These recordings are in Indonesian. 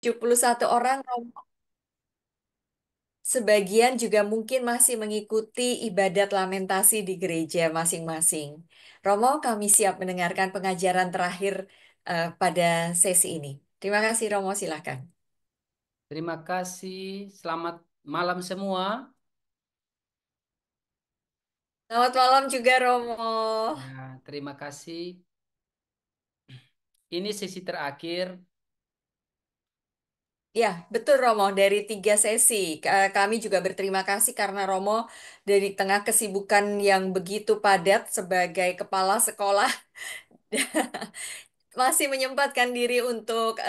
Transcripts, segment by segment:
71 orang, Romo. Sebagian juga mungkin masih mengikuti ibadat lamentasi di gereja masing-masing. Romo, kami siap mendengarkan pengajaran terakhir pada sesi ini. Terima kasih, Romo. Silakan. Terima kasih. Selamat malam semua. Selamat malam juga, Romo. Ya, terima kasih. Ini sesi terakhir. Ya, betul Romo. Dari 3 sesi, kami juga berterima kasih karena Romo dari tengah kesibukan yang begitu padat sebagai kepala sekolah masih menyempatkan diri untuk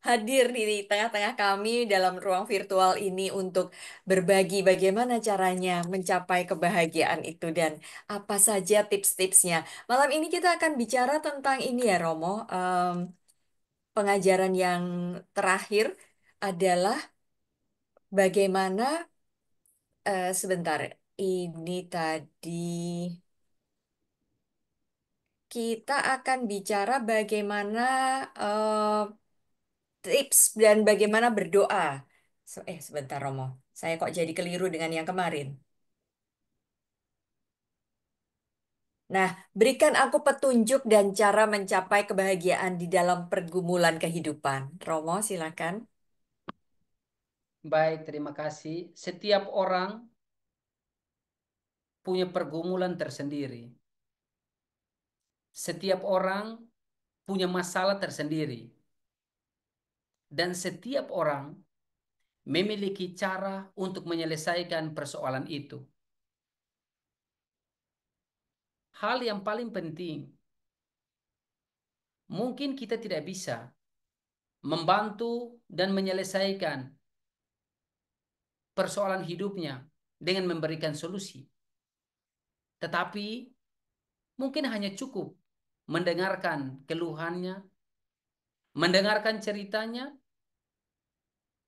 hadir di tengah-tengah kami dalam ruang virtual ini untuk berbagi bagaimana caranya mencapai kebahagiaan itu dan apa saja tips-tipsnya. Malam ini kita akan bicara tentang ini ya Romo. Pengajaran yang terakhir adalah bagaimana sebentar ini tadi kita akan bicara bagaimana tips dan bagaimana berdoa. Sebentar Romo, saya kok jadi keliru dengan yang kemarin. Nah, berikan aku petunjuk dan cara mencapai kebahagiaan di dalam pergumulan kehidupan. Romo, silakan. Baik, terima kasih. Setiap orang punya pergumulan tersendiri. Setiap orang punya masalah tersendiri. Dan setiap orang memiliki cara untuk menyelesaikan persoalan itu. Hal yang paling penting, mungkin kita tidak bisa membantu dan menyelesaikan persoalan hidupnya dengan memberikan solusi. Tetapi mungkin hanya cukup mendengarkan keluhannya, mendengarkan ceritanya,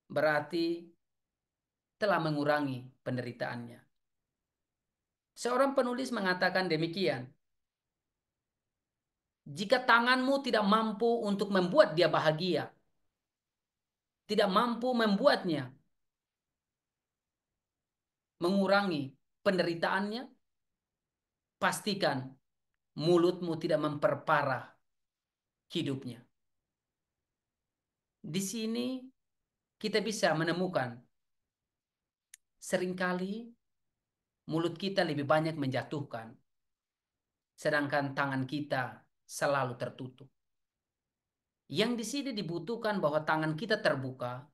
berarti telah mengurangi penderitaannya. Seorang penulis mengatakan demikian, jika tanganmu tidak mampu untuk membuat dia bahagia, tidak mampu membuatnya mengurangi penderitaannya, pastikan mulutmu tidak memperparah hidupnya. Di sini kita bisa menemukan seringkali mulut kita lebih banyak menjatuhkan, sedangkan tangan kita selalu tertutup. Yang di sini dibutuhkan bahwa tangan kita terbuka,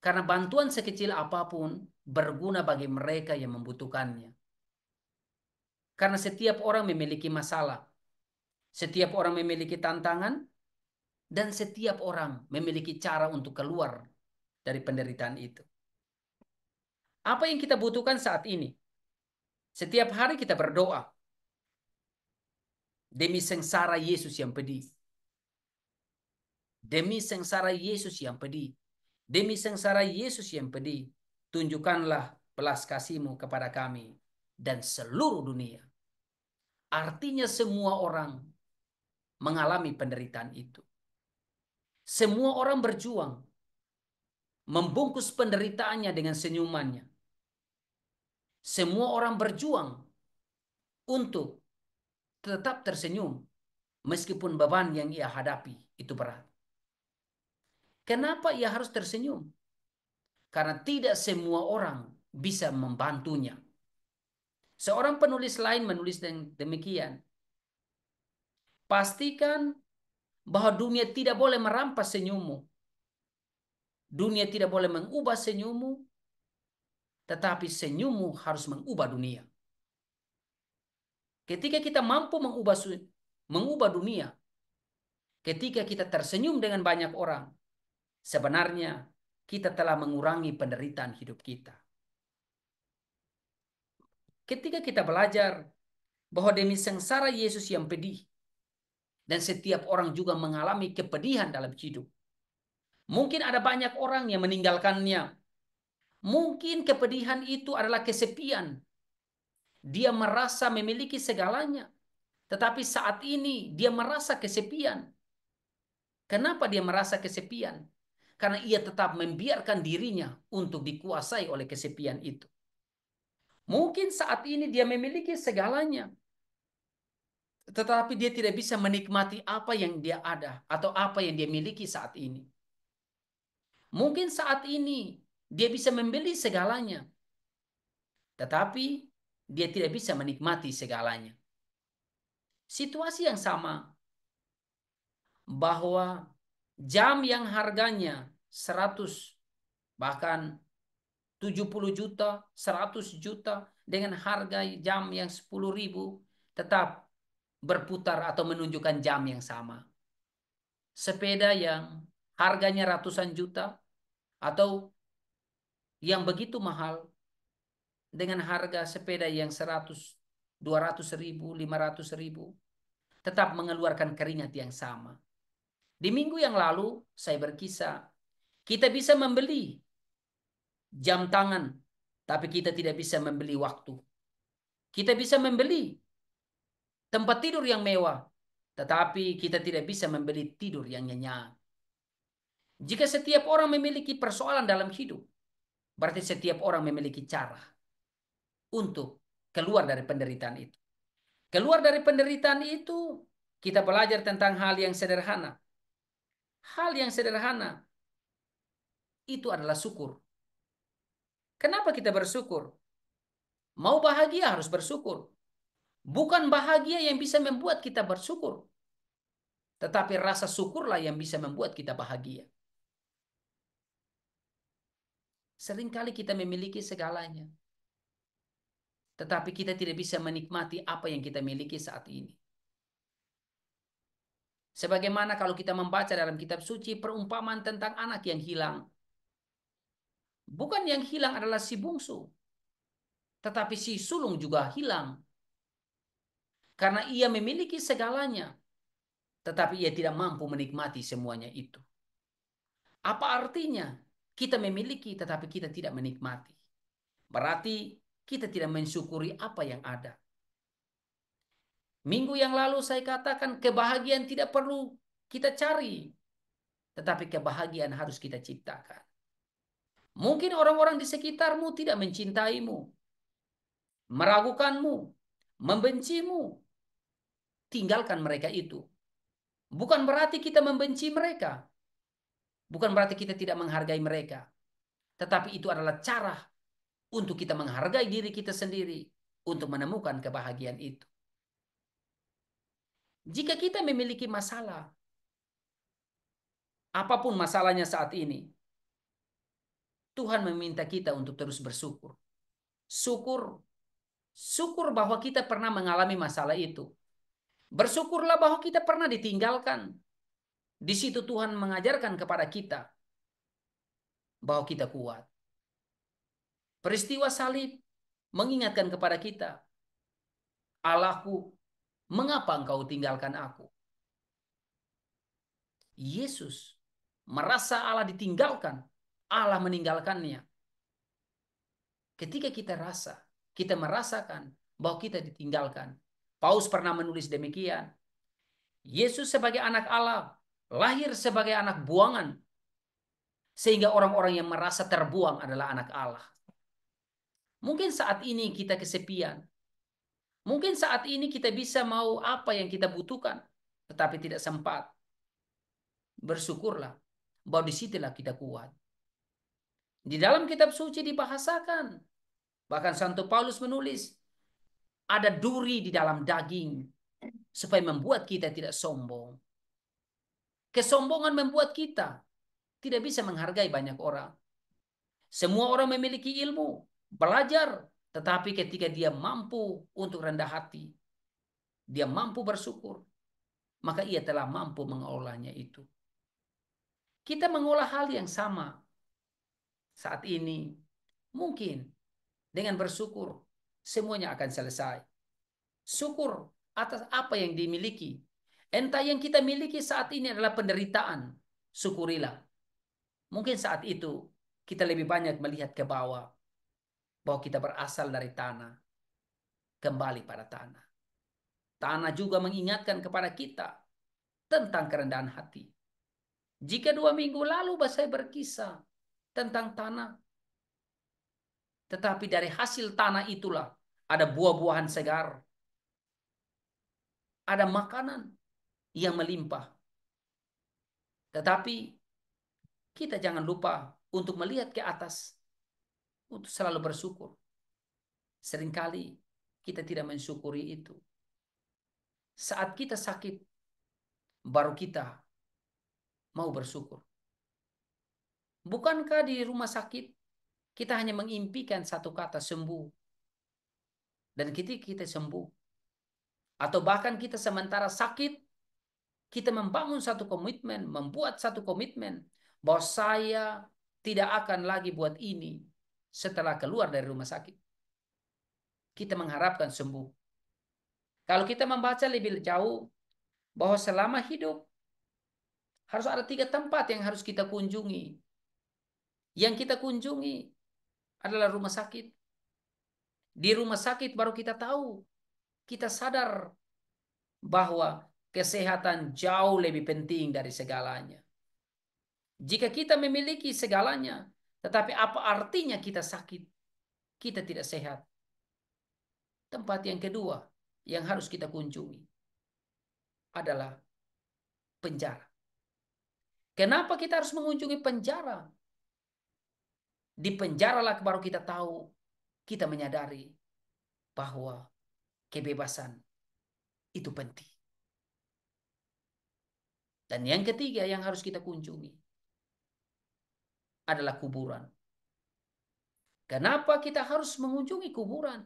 karena bantuan sekecil apapun berguna bagi mereka yang membutuhkannya. Karena setiap orang memiliki masalah, setiap orang memiliki tantangan, dan setiap orang memiliki cara untuk keluar dari penderitaan itu. Apa yang kita butuhkan saat ini? Setiap hari kita berdoa demi sengsara Yesus yang pedih. Demi sengsara Yesus yang pedih. Demi sengsara Yesus yang pedih. Tunjukkanlah belas kasih-Mu kepada kami dan seluruh dunia. Artinya semua orang mengalami penderitaan itu. Semua orang berjuang membungkus penderitaannya dengan senyumannya. Semua orang berjuang untuk tetap tersenyum meskipun beban yang ia hadapi itu berat. Kenapa ia harus tersenyum? Karena tidak semua orang bisa membantunya. Seorang penulis lain menulis demikian. Pastikan bahwa dunia tidak boleh merampas senyummu. Dunia tidak boleh mengubah senyummu, tetapi senyummu harus mengubah dunia. Ketika kita mampu mengubah dunia, ketika kita tersenyum dengan banyak orang, sebenarnya kita telah mengurangi penderitaan hidup kita. Ketika kita belajar bahwa demi sengsara Yesus yang pedih, dan setiap orang juga mengalami kepedihan dalam hidup. Mungkin ada banyak orang yang meninggalkannya. Mungkin kepedihan itu adalah kesepian. Dia merasa memiliki segalanya. Tetapi saat ini dia merasa kesepian. Kenapa dia merasa kesepian? Karena ia tetap membiarkan dirinya untuk dikuasai oleh kesepian itu. Mungkin saat ini dia memiliki segalanya, tetapi dia tidak bisa menikmati apa yang dia ada atau apa yang dia miliki saat ini. Mungkin saat ini dia bisa membeli segalanya, tetapi dia tidak bisa menikmati segalanya. Situasi yang sama, bahwa jam yang harganya 100, bahkan 70 juta, 100 juta, dengan harga jam yang 10.000 tetap berputar atau menunjukkan jam yang sama. Sepeda yang harganya ratusan juta atau yang begitu mahal, dengan harga sepeda yang 100, 200.000, 500.000, tetap mengeluarkan keringat yang sama. Di minggu yang lalu saya berkisah, kita bisa membeli jam tangan, tapi kita tidak bisa membeli waktu. Kita bisa membeli tempat tidur yang mewah, tetapi kita tidak bisa membeli tidur yang nyenyak. Jika setiap orang memiliki persoalan dalam hidup, berarti setiap orang memiliki cara untuk keluar dari penderitaan itu. Keluar dari penderitaan itu, kita belajar tentang hal yang sederhana. Hal yang sederhana itu adalah syukur. Kenapa kita bersyukur? Mau bahagia harus bersyukur. Bukan bahagia yang bisa membuat kita bersyukur, tetapi rasa syukurlah yang bisa membuat kita bahagia. Seringkali kita memiliki segalanya, tetapi kita tidak bisa menikmati apa yang kita miliki saat ini. Sebagaimana kalau kita membaca dalam kitab suci perumpamaan tentang anak yang hilang. Bukan yang hilang adalah si bungsu, tetapi si sulung juga hilang. Karena ia memiliki segalanya, tetapi ia tidak mampu menikmati semuanya itu. Apa artinya? Kita memiliki tetapi kita tidak menikmati. Berarti kita tidak mensyukuri apa yang ada. Minggu yang lalu saya katakan kebahagiaan tidak perlu kita cari, tetapi kebahagiaan harus kita ciptakan. Mungkin orang-orang di sekitarmu tidak mencintaimu, meragukanmu, membencimu. Tinggalkan mereka itu. Bukan berarti kita membenci mereka. Bukan berarti kita tidak menghargai mereka. Tetapi itu adalah cara untuk kita menghargai diri kita sendiri untuk menemukan kebahagiaan itu. Jika kita memiliki masalah, apapun masalahnya saat ini, Tuhan meminta kita untuk terus bersyukur. Syukur, syukur bahwa kita pernah mengalami masalah itu. Bersyukurlah bahwa kita pernah ditinggalkan. Di situ Tuhan mengajarkan kepada kita bahwa kita kuat. Peristiwa salib mengingatkan kepada kita, Allahku, mengapa engkau tinggalkan aku? Yesus merasa Allah ditinggalkan, Allah meninggalkannya. Ketika kita merasakan bahwa kita ditinggalkan. Paulus pernah menulis demikian. Yesus sebagai anak Allah, lahir sebagai anak buangan, sehingga orang-orang yang merasa terbuang adalah anak Allah. Mungkin saat ini kita kesepian. Mungkin saat ini kita bisa mau apa yang kita butuhkan, tetapi tidak sempat. Bersyukurlah bahwa disitulah kita kuat. Di dalam kitab suci dibahasakan, bahkan Santo Paulus menulis, ada duri di dalam daging supaya membuat kita tidak sombong. Kesombongan membuat kita tidak bisa menghargai banyak orang. Semua orang memiliki ilmu, belajar, tetapi ketika dia mampu untuk rendah hati, dia mampu bersyukur, maka ia telah mampu mengolahnya itu. Kita mengolah hal yang sama saat ini. Mungkin dengan bersyukur semuanya akan selesai. Syukur atas apa yang dimiliki. Entah yang kita miliki saat ini adalah penderitaan. Syukurilah. Mungkin saat itu kita lebih banyak melihat ke bawah. Bahwa kita berasal dari tanah. Kembali pada tanah. Tanah juga mengingatkan kepada kita tentang kerendahan hati. Jika 2 minggu lalu saya berkisah tentang tanah, tetapi dari hasil tanah itulah ada buah-buahan segar, ada makanan yang melimpah. Tetapi kita jangan lupa untuk melihat ke atas, untuk selalu bersyukur. Seringkali kita tidak mensyukuri itu. Saat kita sakit, baru kita mau bersyukur. Bukankah di rumah sakit kita hanya mengimpikan satu kata sembuh, dan kita sembuh, atau bahkan kita sementara sakit, kita membangun satu komitmen, membuat satu komitmen bahwa saya tidak akan lagi buat ini setelah keluar dari rumah sakit. Kita mengharapkan sembuh. Kalau kita membaca lebih jauh bahwa selama hidup harus ada 3 tempat yang harus kita kunjungi. Yang kita kunjungi adalah rumah sakit. Di rumah sakit baru kita tahu, kita sadar bahwa kesehatan jauh lebih penting dari segalanya. Jika kita memiliki segalanya, tetapi apa artinya kita sakit, kita tidak sehat. Tempat yang kedua yang harus kita kunjungi adalah penjara. Kenapa kita harus mengunjungi penjara? Di penjara lah baru kita tahu, kita menyadari bahwa kebebasan itu penting. Dan yang ketiga yang harus kita kunjungi adalah kuburan. Kenapa kita harus mengunjungi kuburan?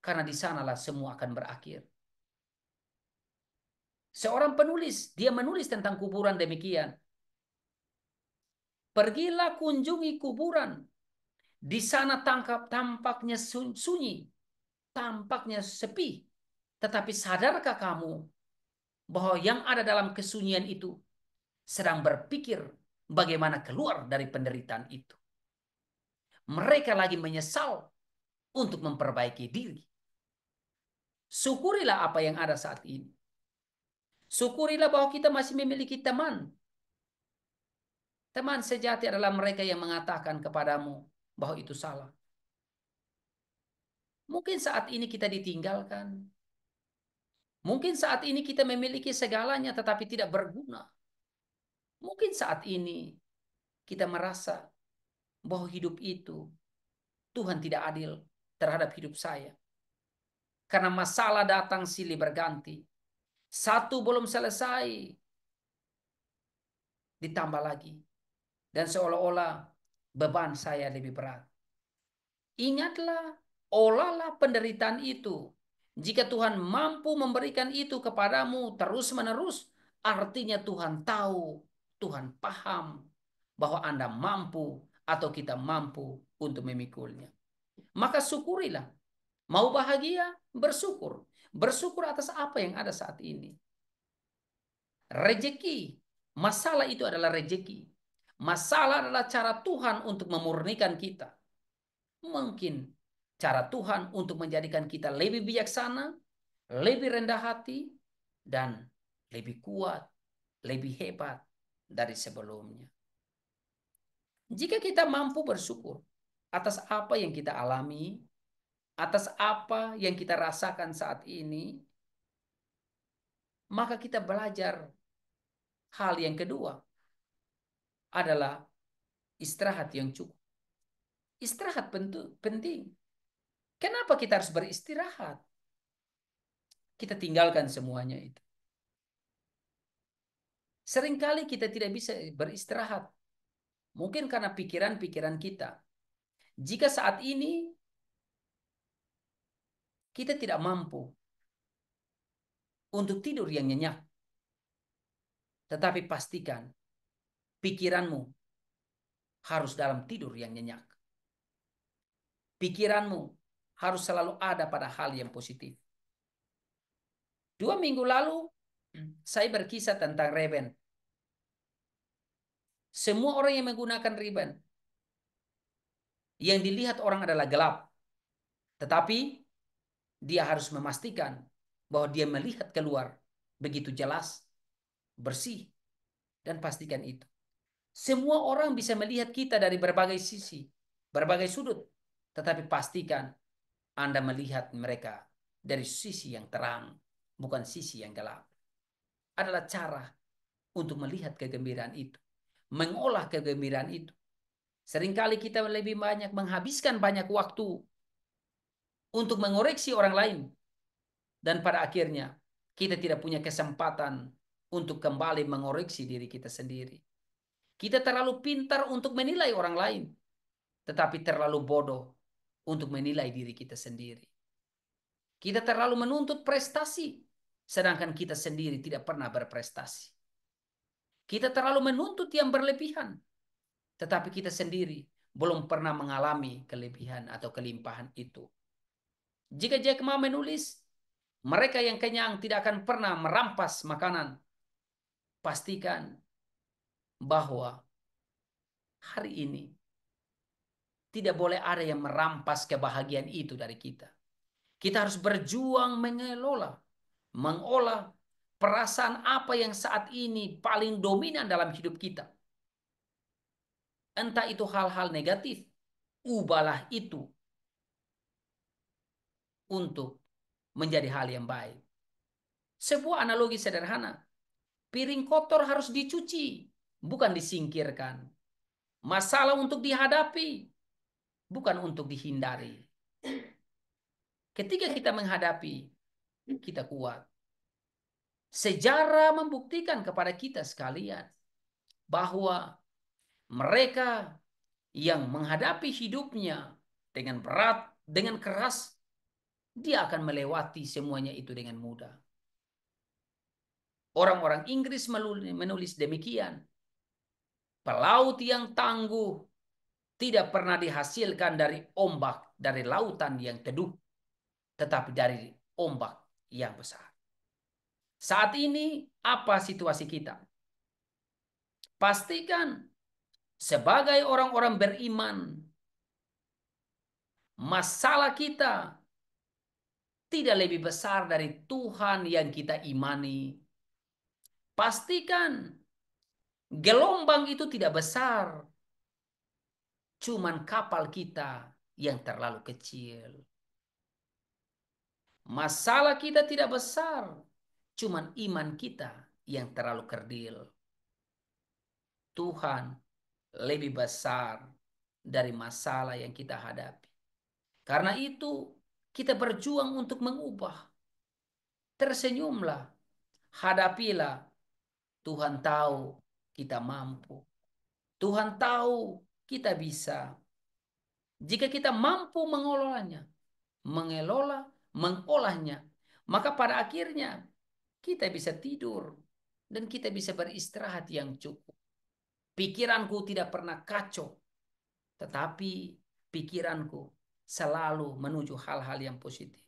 Karena di sanalah semua akan berakhir. Seorang penulis, dia menulis tentang kuburan demikian. Pergilah kunjungi kuburan. Di sana tampaknya sunyi, tampaknya sepi. Tetapi sadarkah kamu bahwa yang ada dalam kesunyian itu sedang berpikir bagaimana keluar dari penderitaan itu. Mereka lagi menyesal untuk memperbaiki diri. Syukurilah apa yang ada saat ini. Syukurilah bahwa kita masih memiliki teman. Teman sejati adalah mereka yang mengatakan kepadamu bahwa itu salah. Mungkin saat ini kita ditinggalkan. Mungkin saat ini kita memiliki segalanya tetapi tidak berguna. Mungkin saat ini kita merasa bahwa hidup itu Tuhan tidak adil terhadap hidup saya. Karena masalah datang silih berganti. Satu belum selesai, ditambah lagi. Dan seolah-olah beban saya lebih berat. Ingatlah, olahlah penderitaan itu. Jika Tuhan mampu memberikan itu kepadamu terus-menerus, artinya Tuhan tahu, Tuhan paham bahwa Anda mampu atau kita mampu untuk memikulnya. Maka syukurilah. Mau bahagia, bersyukur. Bersyukur atas apa yang ada saat ini. Rejeki, masalah itu adalah rejeki. Masalah adalah cara Tuhan untuk memurnikan kita. Mungkin cara Tuhan untuk menjadikan kita lebih bijaksana, lebih rendah hati, dan lebih kuat, lebih hebat dari sebelumnya. Jika kita mampu bersyukur atas apa yang kita alami, atas apa yang kita rasakan saat ini, maka kita belajar hal yang kedua adalah istirahat yang cukup. Istirahat penting. Kenapa kita harus beristirahat? Kita tinggalkan semuanya itu. Seringkali kita tidak bisa beristirahat. Mungkin karena pikiran-pikiran kita. Jika saat ini kita tidak mampu untuk tidur yang nyenyak, tetapi pastikan pikiranmu harus dalam tidur yang nyenyak. Pikiranmu harus selalu ada pada hal yang positif. 2 minggu lalu, saya berkisah tentang Reben. Semua orang yang menggunakan ribbon, yang dilihat orang adalah gelap. Tetapi dia harus memastikan bahwa dia melihat keluar begitu jelas. bersih, dan pastikan itu. Semua orang bisa melihat kita dari berbagai sisi, berbagai sudut, tetapi pastikan Anda melihat mereka dari sisi yang terang, bukan sisi yang gelap. Adalah cara untuk melihat kegembiraan itu, mengolah kegembiraan itu. Seringkali kita lebih banyak menghabiskan banyak waktu untuk mengoreksi orang lain, dan pada akhirnya kita tidak punya kesempatan untuk kembali mengoreksi diri kita sendiri. Kita terlalu pintar untuk menilai orang lain, tetapi terlalu bodoh untuk menilai diri kita sendiri. Kita terlalu menuntut prestasi, sedangkan kita sendiri tidak pernah berprestasi. Kita terlalu menuntut yang berlebihan, tetapi kita sendiri belum pernah mengalami kelebihan atau kelimpahan itu. Jika Jack Ma menulis, mereka yang kenyang tidak akan pernah merampas makanan. Pastikan bahwa hari ini tidak boleh ada yang merampas kebahagiaan itu dari kita. Kita harus berjuang mengelola, mengolah perasaan apa yang saat ini paling dominan dalam hidup kita. Entah itu hal-hal negatif, ubahlah itu untuk menjadi hal yang baik. Sebuah analogi sederhana, piring kotor harus dicuci, bukan disingkirkan. Masalah untuk dihadapi, bukan untuk dihindari. Ketika kita menghadapi, kita kuat. Sejarah membuktikan kepada kita sekalian bahwa mereka yang menghadapi hidupnya dengan berat, dengan keras, dia akan melewati semuanya itu dengan mudah. Orang-orang Inggris menulis demikian. Pelaut yang tangguh tidak pernah dihasilkan dari ombak, dari lautan yang teduh, tetapi dari ombak yang besar. Saat ini, apa situasi kita? Pastikan sebagai orang-orang beriman, masalah kita tidak lebih besar dari Tuhan yang kita imani. Pastikan gelombang itu tidak besar, cuman kapal kita yang terlalu kecil. Masalah kita tidak besar, cuman iman kita yang terlalu kerdil. Tuhan lebih besar dari masalah yang kita hadapi. Karena itu, kita berjuang untuk mengubah. Tersenyumlah, hadapilah. Tuhan tahu kita mampu. Tuhan tahu kita bisa. Jika kita mampu mengelolanya, mengolahnya, maka pada akhirnya kita bisa tidur dan kita bisa beristirahat yang cukup. Pikiranku tidak pernah kacau, tetapi pikiranku selalu menuju hal-hal yang positif.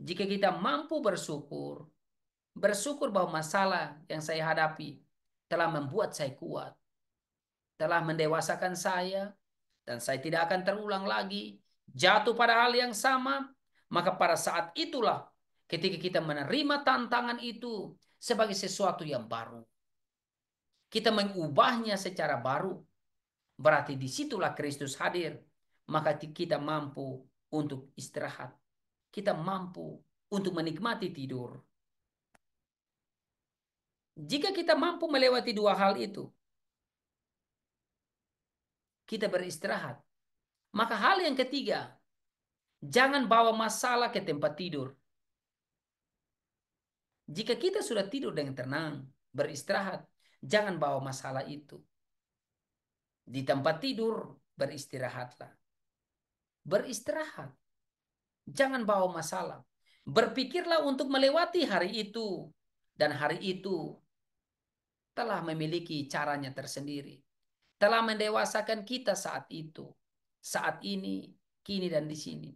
Jika kita mampu bersyukur, bersyukur bahwa masalah yang saya hadapi telah membuat saya kuat, telah mendewasakan saya, dan saya tidak akan terulang lagi jatuh pada hal yang sama, maka pada saat itulah ketika kita menerima tantangan itu sebagai sesuatu yang baru, kita mengubahnya secara baru, berarti disitulah Kristus hadir. Maka kita mampu untuk istirahat. Kita mampu untuk menikmati tidur. Jika kita mampu melewati dua hal itu, kita beristirahat. Maka hal yang ketiga, jangan bawa masalah ke tempat tidur. Jika kita sudah tidur dengan tenang, beristirahat, jangan bawa masalah itu. Di tempat tidur, beristirahatlah. Beristirahat. Jangan bawa masalah. Berpikirlah untuk melewati hari itu. Dan hari itu telah memiliki caranya tersendiri. Telah mendewasakan kita saat itu. Saat ini, kini, dan di sini.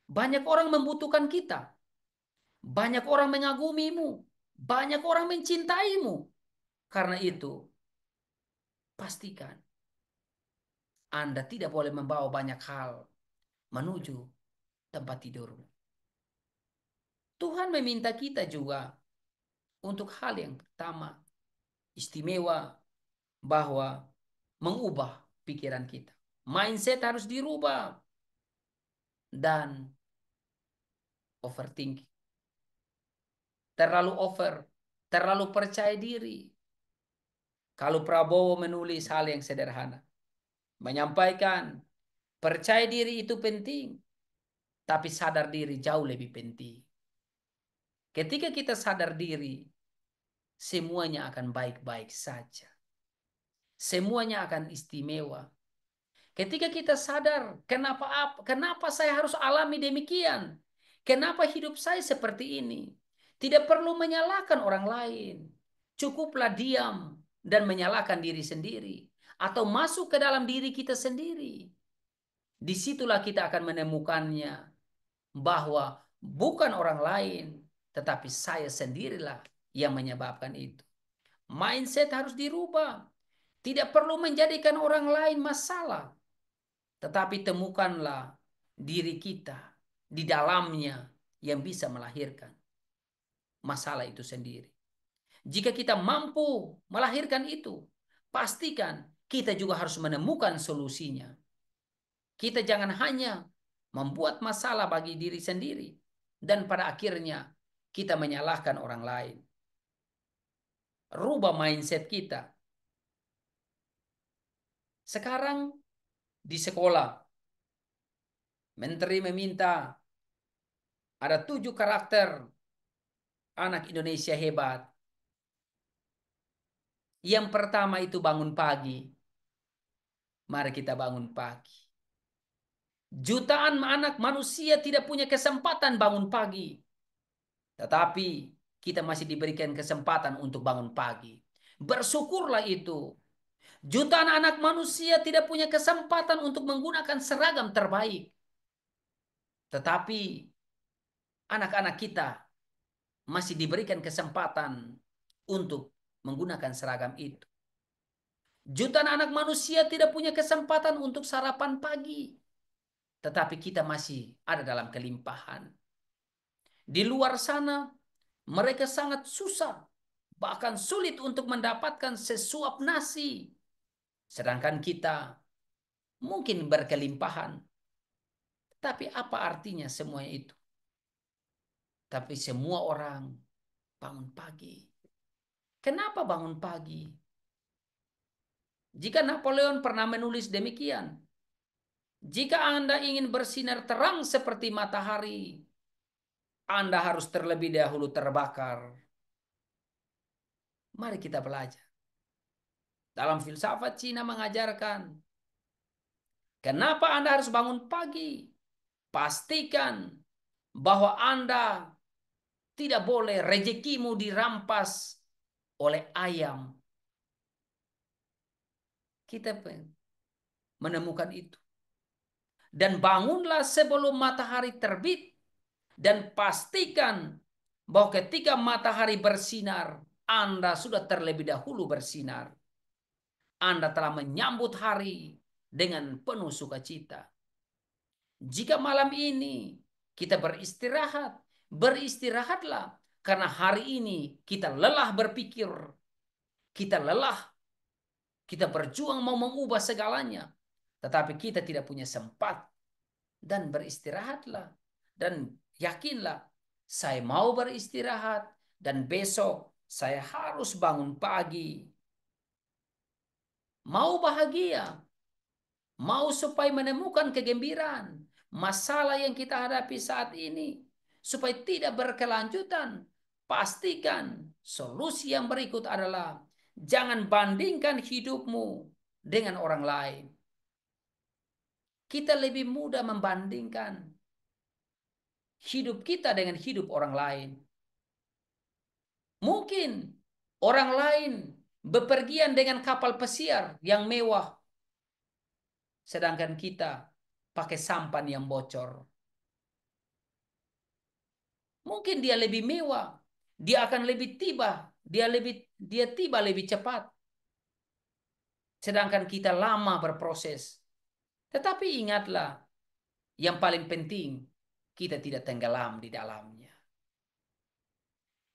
Banyak orang membutuhkan kita. Banyak orang mengagumimu. Banyak orang mencintaimu. Karena itu, pastikan Anda tidak boleh membawa banyak hal menuju tempat tidurmu. Tuhan meminta kita juga untuk hal yang pertama. istimewa bahwa mengubah pikiran kita. Mindset harus dirubah dan overthinking. Terlalu over, terlalu percaya diri. Kalau Prabowo menulis hal yang sederhana, menyampaikan percaya diri itu penting, tapi sadar diri jauh lebih penting. Ketika kita sadar diri, semuanya akan baik-baik saja. Semuanya akan istimewa. Ketika kita sadar, kenapa saya harus alami demikian? Kenapa hidup saya seperti ini? Tidak perlu menyalahkan orang lain. Cukuplah diam dan menyalahkan diri sendiri. Atau masuk ke dalam diri kita sendiri. Disitulah kita akan menemukannya. Bahwa bukan orang lain, tetapi saya sendirilah yang menyebabkan itu. Mindset harus dirubah. Tidak perlu menjadikan orang lain masalah. Tetapi temukanlah diri kita di dalamnya yang bisa melahirkan masalah itu sendiri. Jika kita mampu melahirkan itu, pastikan kita juga harus menemukan solusinya. Kita jangan hanya membuat masalah bagi diri sendiri dan pada akhirnya kita menyalahkan orang lain. Rubah mindset kita. Sekarang di sekolah, menteri meminta ada 7 karakter anak Indonesia hebat. Yang pertama itu bangun pagi. Mari kita bangun pagi. Jutaan anak manusia tidak punya kesempatan bangun pagi. Tetapi kita masih diberikan kesempatan untuk bangun pagi. Bersyukurlah itu. Jutaan anak manusia tidak punya kesempatan untuk menggunakan seragam terbaik. Tetapi anak-anak kita masih diberikan kesempatan untuk menggunakan seragam itu. Jutaan anak manusia tidak punya kesempatan untuk sarapan pagi. Tetapi kita masih ada dalam kelimpahan. Di luar sana, mereka sangat susah. Bahkan sulit untuk mendapatkan sesuap nasi. Sedangkan kita mungkin berkelimpahan. Tapi apa artinya semuanya itu? Tapi semua orang bangun pagi. Kenapa bangun pagi? Jika Napoleon pernah menulis demikian, jika Anda ingin bersinar terang seperti matahari, Anda harus terlebih dahulu terbakar. Mari kita belajar. Dalam filsafat Cina mengajarkan, kenapa Anda harus bangun pagi? Pastikan bahwa Anda tidak boleh rezekimu dirampas oleh ayam. Kita menemukan itu. Dan bangunlah sebelum matahari terbit dan pastikan bahwa ketika matahari bersinar, Anda sudah terlebih dahulu bersinar. Anda telah menyambut hari dengan penuh sukacita. Jika malam ini kita beristirahat, beristirahatlah karena hari ini kita lelah berpikir, kita lelah, kita berjuang mau mengubah segalanya, tetapi kita tidak punya sempat dan beristirahatlah dan yakinlah saya mau beristirahat dan besok saya harus bangun pagi. Mau bahagia, mau supaya menemukan kegembiraan, masalah yang kita hadapi saat ini supaya tidak berkelanjutan. Pastikan solusi yang berikut adalah jangan bandingkan hidupmu dengan orang lain. Kita lebih mudah membandingkan hidup kita dengan hidup orang lain. Mungkin orang lain bepergian dengan kapal pesiar yang mewah, sedangkan kita pakai sampan yang bocor. Mungkin dia lebih mewah, dia akan lebih tiba, dia tiba lebih cepat. Sedangkan kita lama berproses. Tetapi ingatlah, yang paling penting kita tidak tenggelam di dalamnya.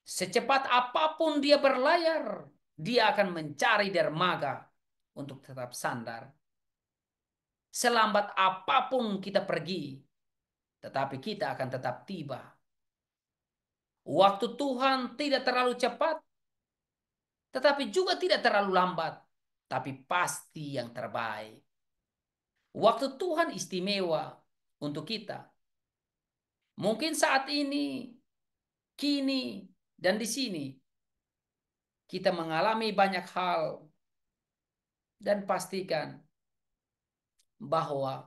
Secepat apapun dia berlayar, Dia akan mencari dermaga untuk tetap sandar. Selambat apapun kita pergi, tetapi kita akan tetap tiba. Waktu Tuhan tidak terlalu cepat, tetapi juga tidak terlalu lambat, tapi pasti yang terbaik. Waktu Tuhan istimewa untuk kita. Mungkin saat ini, kini, dan di sini kita mengalami banyak hal, dan pastikan bahwa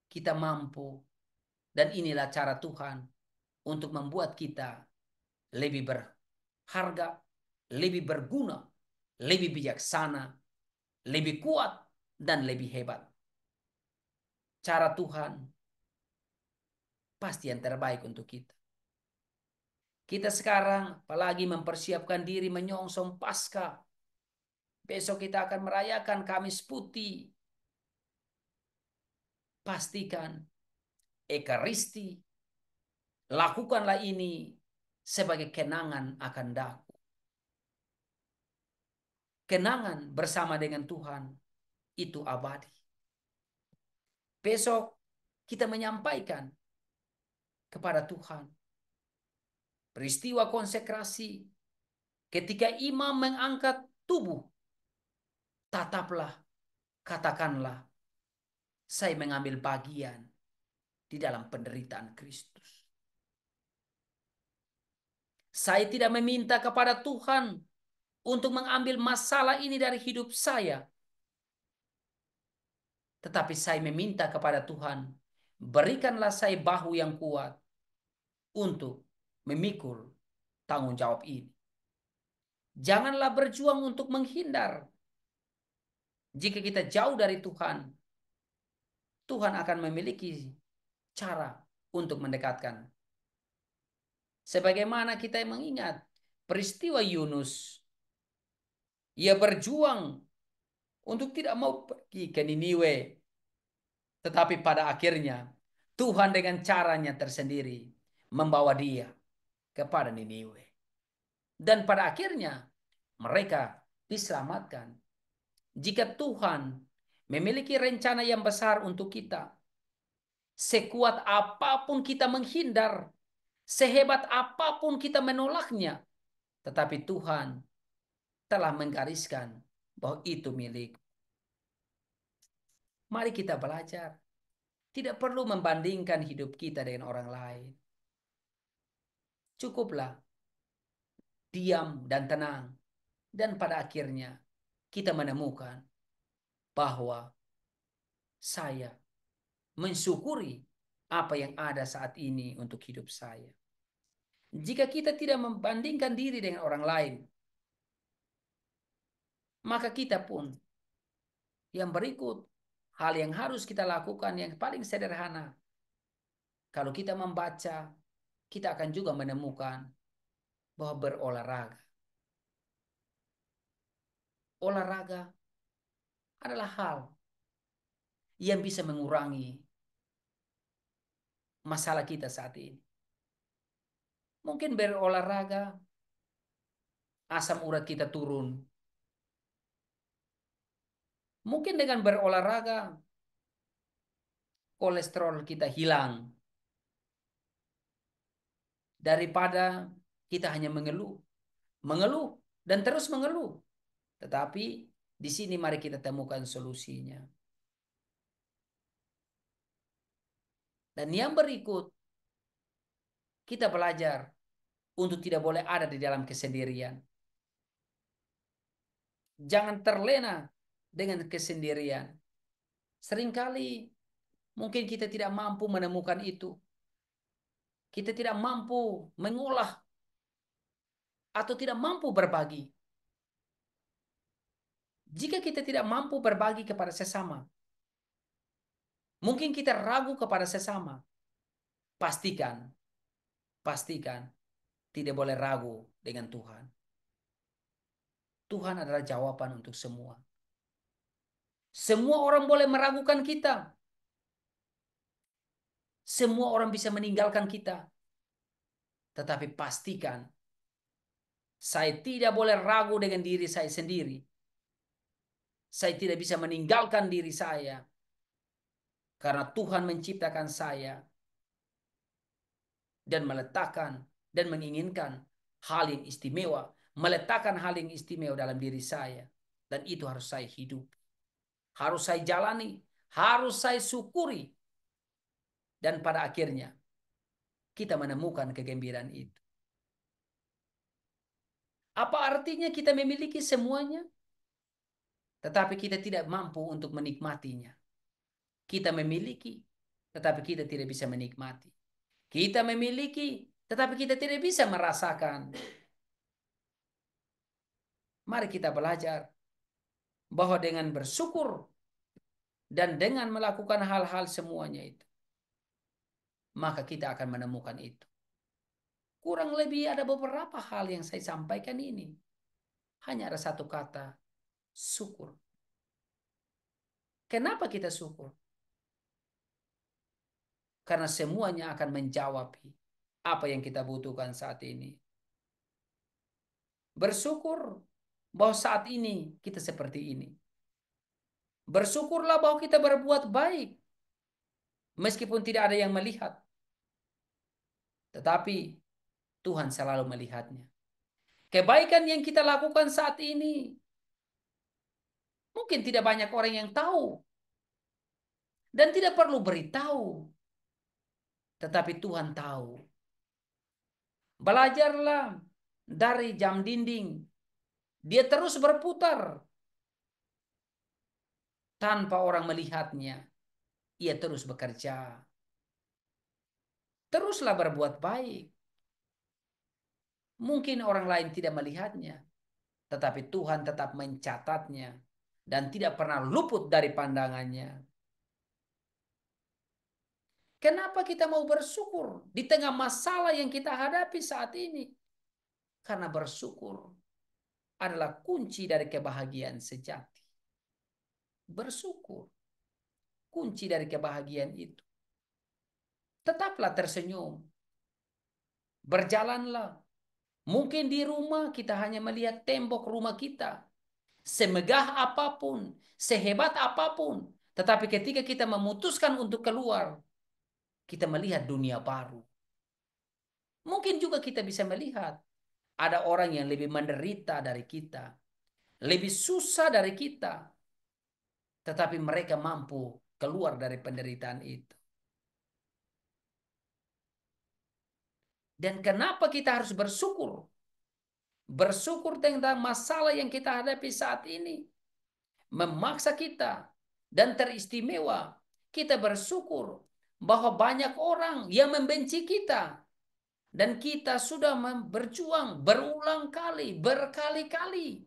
kita mampu, dan inilah cara Tuhan untuk membuat kita lebih berharga, lebih berguna, lebih bijaksana, lebih kuat, dan lebih hebat. Cara Tuhan pasti yang terbaik untuk kita. Kita sekarang apalagi mempersiapkan diri menyongsong Paskah. Besok kita akan merayakan Kamis Putih. Pastikan Ekaristi, lakukanlah ini sebagai kenangan akan daku. Kenangan bersama dengan Tuhan itu abadi. Besok kita menyampaikan kepada Tuhan peristiwa konsekrasi ketika imam mengangkat tubuh. Tataplah, katakanlah, saya mengambil bagian di dalam penderitaan Kristus. Saya tidak meminta kepada Tuhan untuk mengambil masalah ini dari hidup saya. Tetapi saya meminta kepada Tuhan, berikanlah saya bahu yang kuat untuk memikul tanggung jawab ini. Janganlah berjuang untuk menghindar. Jika kita jauh dari Tuhan, Tuhan akan memiliki cara untuk mendekatkan. Sebagaimana kita mengingat peristiwa Yunus, ia berjuang untuk tidak mau pergi ke Niniwe. Tetapi pada akhirnya Tuhan dengan caranya tersendiri membawa dia kepada Niniwe. Dan pada akhirnya mereka diselamatkan. Jika Tuhan memiliki rencana yang besar untuk kita, sekuat apapun kita menghindar, sehebat apapun kita menolaknya, tetapi Tuhan telah menggariskan bahwa itu milik. Mari kita belajar. Tidak perlu membandingkan hidup kita dengan orang lain. Cukuplah diam dan tenang. Dan pada akhirnya kita menemukan bahwa saya mensyukuri apa yang ada saat ini untuk hidup saya. Jika kita tidak membandingkan diri dengan orang lain, maka kita pun yang berikut hal yang harus kita lakukan yang paling sederhana. Kalau kita membaca, kita akan juga menemukan bahwa berolahraga. Olahraga adalah hal yang bisa mengurangi masalah kita saat ini. Mungkin berolahraga, asam urat kita turun. Mungkin dengan berolahraga, kolesterol kita hilang. Daripada kita hanya mengeluh. Mengeluh dan terus mengeluh. Tetapi di sini mari kita temukan solusinya. Dan yang berikut, kita belajar untuk tidak boleh ada di dalam kesendirian. Jangan terlena dengan kesendirian. Seringkali mungkin kita tidak mampu menemukan itu. Kita tidak mampu mengolah atau tidak mampu berbagi. Jika kita tidak mampu berbagi kepada sesama, mungkin kita ragu kepada sesama. Pastikan, pastikan tidak boleh ragu dengan Tuhan. Tuhan adalah jawaban untuk semua. Semua orang boleh meragukan kita. Semua orang bisa meninggalkan kita. Tetapi pastikan Saya tidak boleh ragu dengan diri saya sendiri. Saya tidak bisa meninggalkan diri saya karena Tuhan menciptakan saya dan meletakkan dan menginginkan hal yang istimewa, meletakkan hal yang istimewa dalam diri saya, dan itu harus saya hidup, harus saya jalani, harus saya syukuri, dan pada akhirnya kita menemukan kegembiraan itu. Apa artinya kita memiliki semuanya, tetapi kita tidak mampu untuk menikmatinya? Kita memiliki, tetapi kita tidak bisa menikmati. Kita memiliki, tetapi kita tidak bisa merasakan. Mari kita belajar bahwa dengan bersyukur dan dengan melakukan hal-hal semuanya itu, maka kita akan menemukan itu. Kurang lebih ada beberapa hal yang saya sampaikan ini. Hanya ada satu kata, syukur. Kenapa kita syukur? Karena semuanya akan menjawab apa yang kita butuhkan saat ini. Bersyukur bahwa saat ini kita seperti ini. Bersyukurlah bahwa kita berbuat baik. Meskipun tidak ada yang melihat. Tetapi Tuhan selalu melihatnya. Kebaikan yang kita lakukan saat ini mungkin tidak banyak orang yang tahu dan tidak perlu beritahu, tetapi Tuhan tahu. Belajarlah dari jam dinding, dia terus berputar tanpa orang melihatnya. Ia terus bekerja. Teruslah berbuat baik. Mungkin orang lain tidak melihatnya, tetapi Tuhan tetap mencatatnya dan tidak pernah luput dari pandangannya. Kenapa kita mau bersyukur di tengah masalah yang kita hadapi saat ini? Karena bersyukur adalah kunci dari kebahagiaan sejati. Bersyukur, kunci dari kebahagiaan itu. Tetaplah tersenyum. Berjalanlah. Mungkin di rumah kita hanya melihat tembok rumah kita. Semegah apapun, sehebat apapun. Tetapi ketika kita memutuskan untuk keluar, kita melihat dunia baru. Mungkin juga kita bisa melihat ada orang yang lebih menderita dari kita, lebih susah dari kita, tetapi mereka mampu keluar dari penderitaan itu. Dan kenapa kita harus bersyukur? Bersyukur tentang masalah yang kita hadapi saat ini memaksa kita dan teristimewa. Kita bersyukur bahwa banyak orang yang membenci kita dan kita sudah berjuang berulang kali, berkali-kali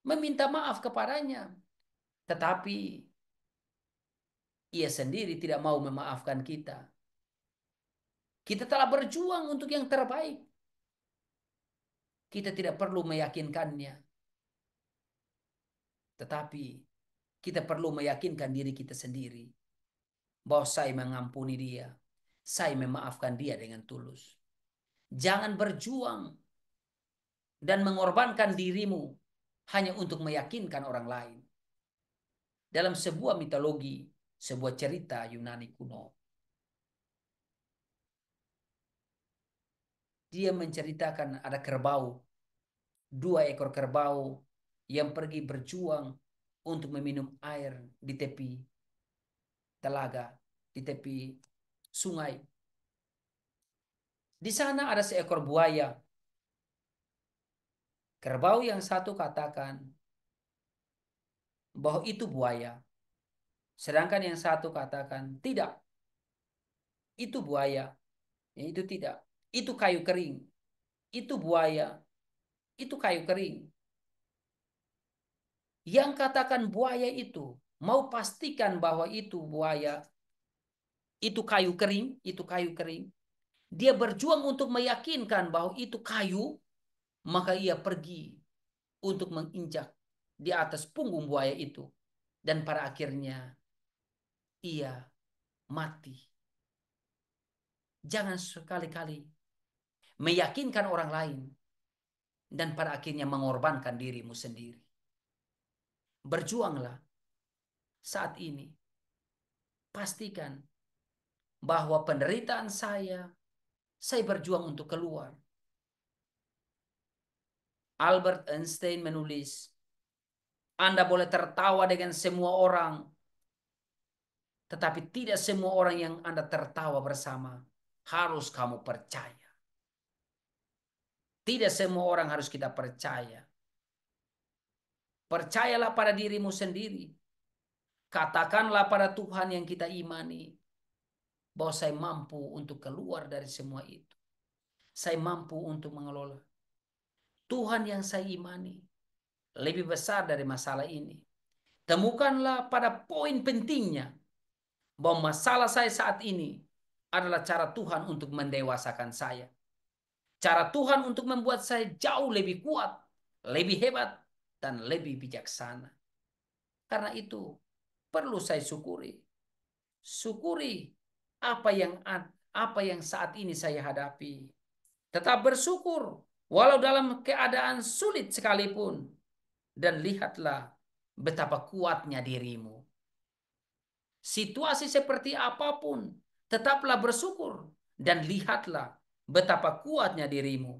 meminta maaf kepadanya. Tetapi ia sendiri tidak mau memaafkan kita. Kita telah berjuang untuk yang terbaik. Kita tidak perlu meyakinkannya. Tetapi kita perlu meyakinkan diri kita sendiri. Bahwa saya mengampuni dia. Saya memaafkan dia dengan tulus. Jangan berjuang dan mengorbankan dirimu hanya untuk meyakinkan orang lain. Dalam sebuah mitologi, sebuah cerita Yunani kuno, dia menceritakan ada kerbau, dua ekor kerbau yang pergi berjuang untuk meminum air di tepi telaga, di tepi sungai. Di sana ada seekor buaya. Kerbau yang satu katakan bahwa itu buaya. Sedangkan yang satu katakan tidak, itu buaya. Ya, itu tidak. Itu kayu kering. Itu buaya. Itu kayu kering. Yang katakan buaya itu mau pastikan bahwa itu buaya, itu kayu kering, itu kayu kering. Dia berjuang untuk meyakinkan bahwa itu kayu, maka ia pergi untuk menginjak di atas punggung buaya itu. Dan pada akhirnya ia mati. Jangan sekali-kali meyakinkan orang lain dan pada akhirnya mengorbankan dirimu sendiri. Berjuanglah saat ini. Pastikan bahwa penderitaan saya berjuang untuk keluar. Albert Einstein menulis, Anda boleh tertawa dengan semua orang, tetapi tidak semua orang yang Anda tertawa bersama harus kamu percaya. Tidak semua orang harus kita percaya. Percayalah pada dirimu sendiri. Katakanlah pada Tuhan yang kita imani bahwa saya mampu untuk keluar dari semua itu. Saya mampu untuk mengelola. Tuhan yang saya imani lebih besar dari masalah ini. Temukanlah pada poin pentingnya bahwa masalah saya saat ini adalah cara Tuhan untuk mendewasakan saya. Cara Tuhan untuk membuat saya jauh lebih kuat, lebih hebat, dan lebih bijaksana. Karena itu perlu saya syukuri. Syukuri apa yang saat ini saya hadapi. Tetap bersyukur walau dalam keadaan sulit sekalipun. Dan lihatlah betapa kuatnya dirimu. Situasi seperti apapun, tetaplah bersyukur dan lihatlah betapa kuatnya dirimu.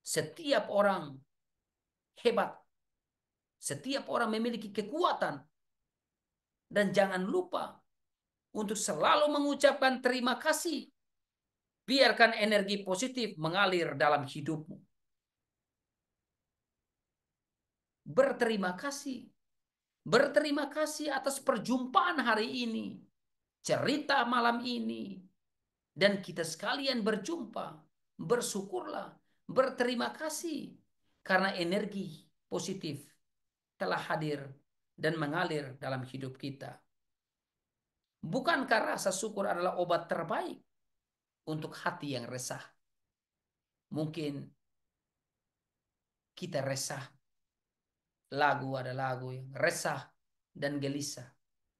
Setiap orang hebat, setiap orang memiliki kekuatan, dan jangan lupa untuk selalu mengucapkan terima kasih. Biarkan energi positif mengalir dalam hidupmu. Berterima kasih. Berterima kasih atas perjumpaan hari ini, cerita malam ini, dan kita sekalian berjumpa. Bersyukurlah, berterima kasih karena energi positif telah hadir dan mengalir dalam hidup kita. Bukankah rasa syukur adalah obat terbaik untuk hati yang resah? Mungkin kita resah. Lagu ada lagu yang resah dan gelisah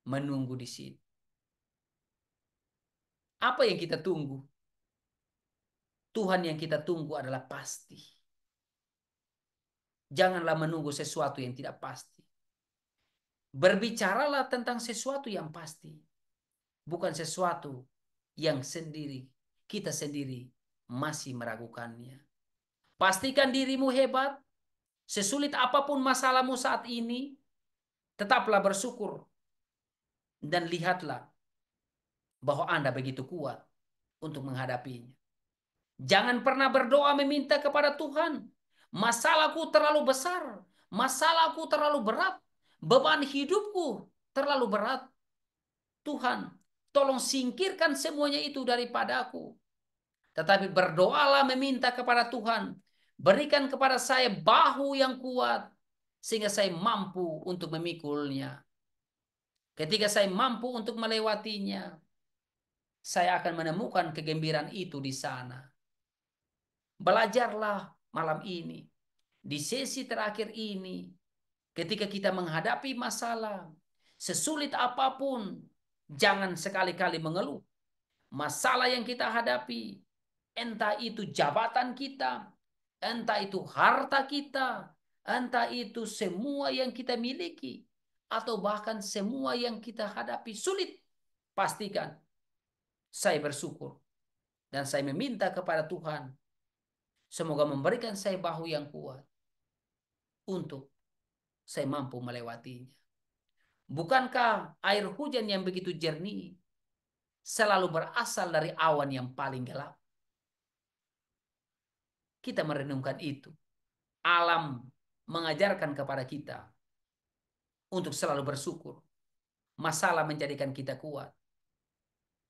menunggu di sini. Apa yang kita tunggu? Tuhan yang kita tunggu adalah pasti. Janganlah menunggu sesuatu yang tidak pasti. Berbicaralah tentang sesuatu yang pasti. Bukan sesuatu yang kita sendiri masih meragukannya. Pastikan dirimu hebat. Sesulit apapun masalahmu saat ini, tetaplah bersyukur. Dan lihatlah bahwa Anda begitu kuat untuk menghadapinya. Jangan pernah berdoa meminta kepada Tuhan, masalahku terlalu besar, masalahku terlalu berat, beban hidupku terlalu berat. Tuhan, tolong singkirkan semuanya itu daripadaku. Tetapi berdoalah meminta kepada Tuhan, berikan kepada saya bahu yang kuat, sehingga saya mampu untuk memikulnya. Ketika saya mampu untuk melewatinya, saya akan menemukan kegembiraan itu di sana. Belajarlah malam ini, di sesi terakhir ini, ketika kita menghadapi masalah, sesulit apapun, jangan sekali-kali mengeluh. Masalah yang kita hadapi, entah itu jabatan kita, entah itu harta kita, entah itu semua yang kita miliki, atau bahkan semua yang kita hadapi sulit. Pastikan saya bersyukur dan saya meminta kepada Tuhan semoga memberikan saya bahu yang kuat untuk saya mampu melewatinya. Bukankah air hujan yang begitu jernih selalu berasal dari awan yang paling gelap? Kita merenungkan itu. Alam mengajarkan kepada kita untuk selalu bersyukur. Masalah menjadikan kita kuat.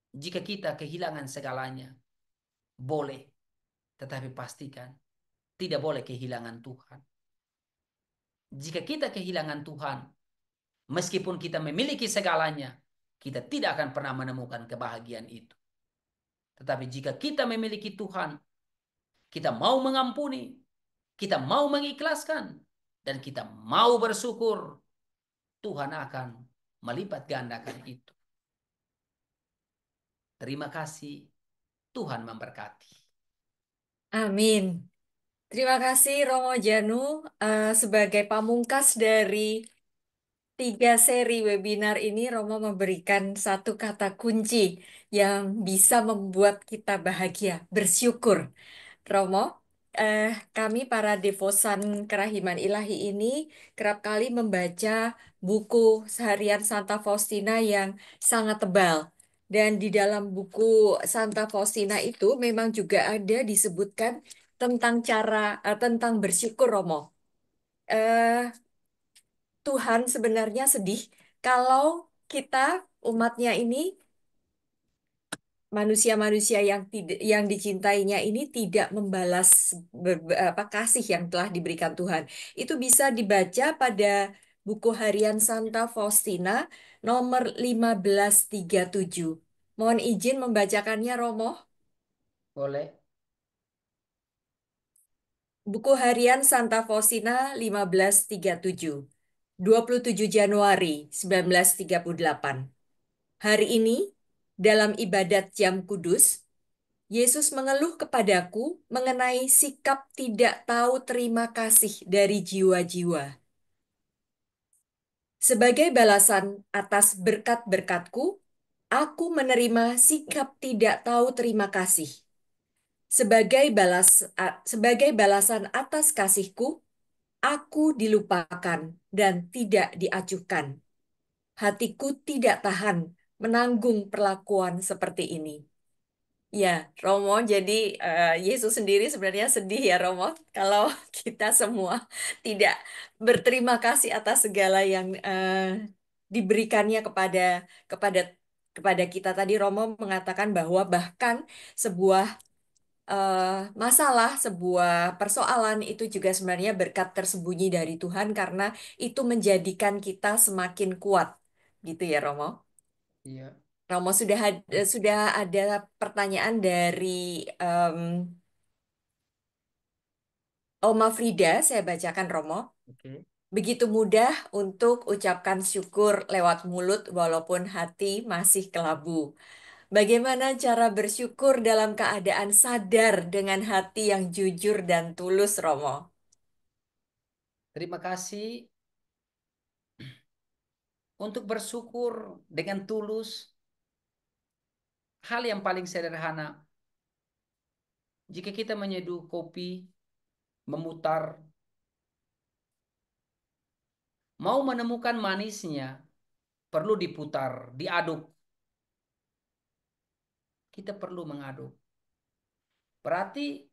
Jika kita kehilangan segalanya, boleh. Tetapi pastikan tidak boleh kehilangan Tuhan. Jika kita kehilangan Tuhan, meskipun kita memiliki segalanya, kita tidak akan pernah menemukan kebahagiaan itu. Tetapi jika kita memiliki Tuhan, kita mau mengampuni, kita mau mengikhlaskan, dan kita mau bersyukur, Tuhan akan melipat gandakan itu. Terima kasih. Tuhan memberkati. Amin. Terima kasih Romo Janu, sebagai pamungkas dari 3 seri webinar ini, Romo memberikan satu kata kunci yang bisa membuat kita bahagia, bersyukur. Romo, eh, kami para devosan Kerahiman Ilahi ini kerap kali membaca buku Seharian Santa Faustina yang sangat tebal. Dan di dalam buku Santa Faustina itu memang juga ada disebutkan tentang tentang bersyukur, Romo. Eh, Tuhan sebenarnya sedih kalau kita umatnya ini, manusia-manusia yang tidak, yang dicintainya ini tidak membalas kasih yang telah diberikan Tuhan. Itu bisa dibaca pada buku harian Santa Faustina nomor 1537. Mohon izin membacakannya, Romo. Boleh? Buku harian Santa Faustina 1537. 27 Januari 1938. Hari ini, dalam ibadat jam kudus, Yesus mengeluh kepadaku mengenai sikap tidak tahu terima kasih dari jiwa-jiwa. Sebagai balasan atas berkat-berkatku, aku menerima sikap tidak tahu terima kasih. Sebagai balasan atas kasihku, aku dilupakan dan tidak diacuhkan. Hatiku tidak tahan menanggung perlakuan seperti ini. Ya, Romo, jadi Yesus sendiri sebenarnya sedih ya, Romo, kalau kita semua tidak berterima kasih atas segala yang diberikannya kepada kepada kita. Tadi Romo mengatakan bahwa bahkan sebuah eh, masalah, sebuah persoalan itu juga sebenarnya berkat tersembunyi dari Tuhan karena itu menjadikan kita semakin kuat, gitu ya, Romo. Iya. Romo sudah ada pertanyaan dari em, Oma Frida, saya bacakan Romo. Oke. Begitu mudah untuk ucapkan syukur lewat mulut walaupun hati masih kelabu. Bagaimana cara bersyukur dalam keadaan sadar dengan hati yang jujur dan tulus, Romo? Terima kasih untuk bersyukur dengan tulus. Hal yang paling sederhana, jika kita menyeduh kopi, memutar, mau menemukan manisnya, perlu diputar, diaduk. Kita perlu mengaduk. Berarti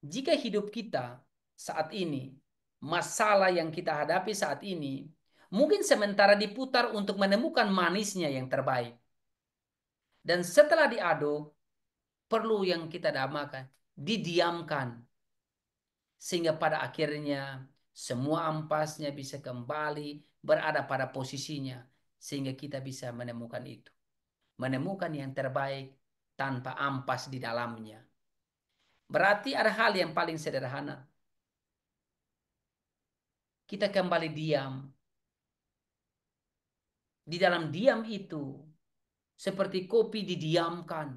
jika hidup kita saat ini, masalah yang kita hadapi saat ini, mungkin sementara diputar untuk menemukan manisnya yang terbaik. Dan setelah diaduk, perlu yang kita namakan, didiamkan. Sehingga pada akhirnya semua ampasnya bisa kembali berada pada posisinya. Sehingga kita bisa menemukan itu. Menemukan yang terbaik tanpa ampas di dalamnya. Berarti ada hal yang paling sederhana. Kita kembali diam. Di dalam diam itu, seperti kopi didiamkan.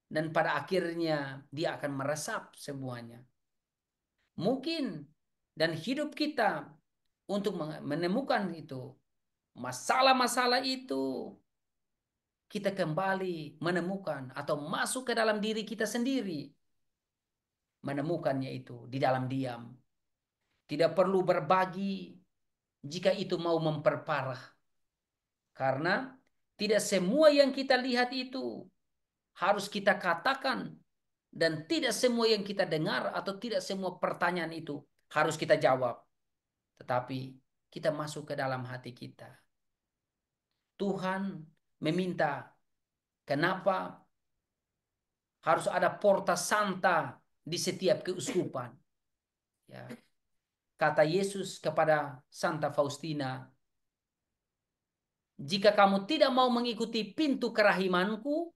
Dan pada akhirnya dia akan meresap semuanya. Mungkin dan hidup kita untuk menemukan itu. Masalah-masalah itu kita kembali menemukan atau masuk ke dalam diri kita sendiri. Menemukannya itu di dalam diam. Tidak perlu berbagi jika itu mau memperparah. Karena tidak semua yang kita lihat itu harus kita katakan. Dan tidak semua yang kita dengar atau tidak semua pertanyaan itu harus kita jawab. Tetapi kita masuk ke dalam hati kita. Tuhan meminta, kenapa harus ada porta santa di setiap keuskupan? Ya. Kata Yesus kepada Santa Faustina, jika kamu tidak mau mengikuti pintu kerahimanku,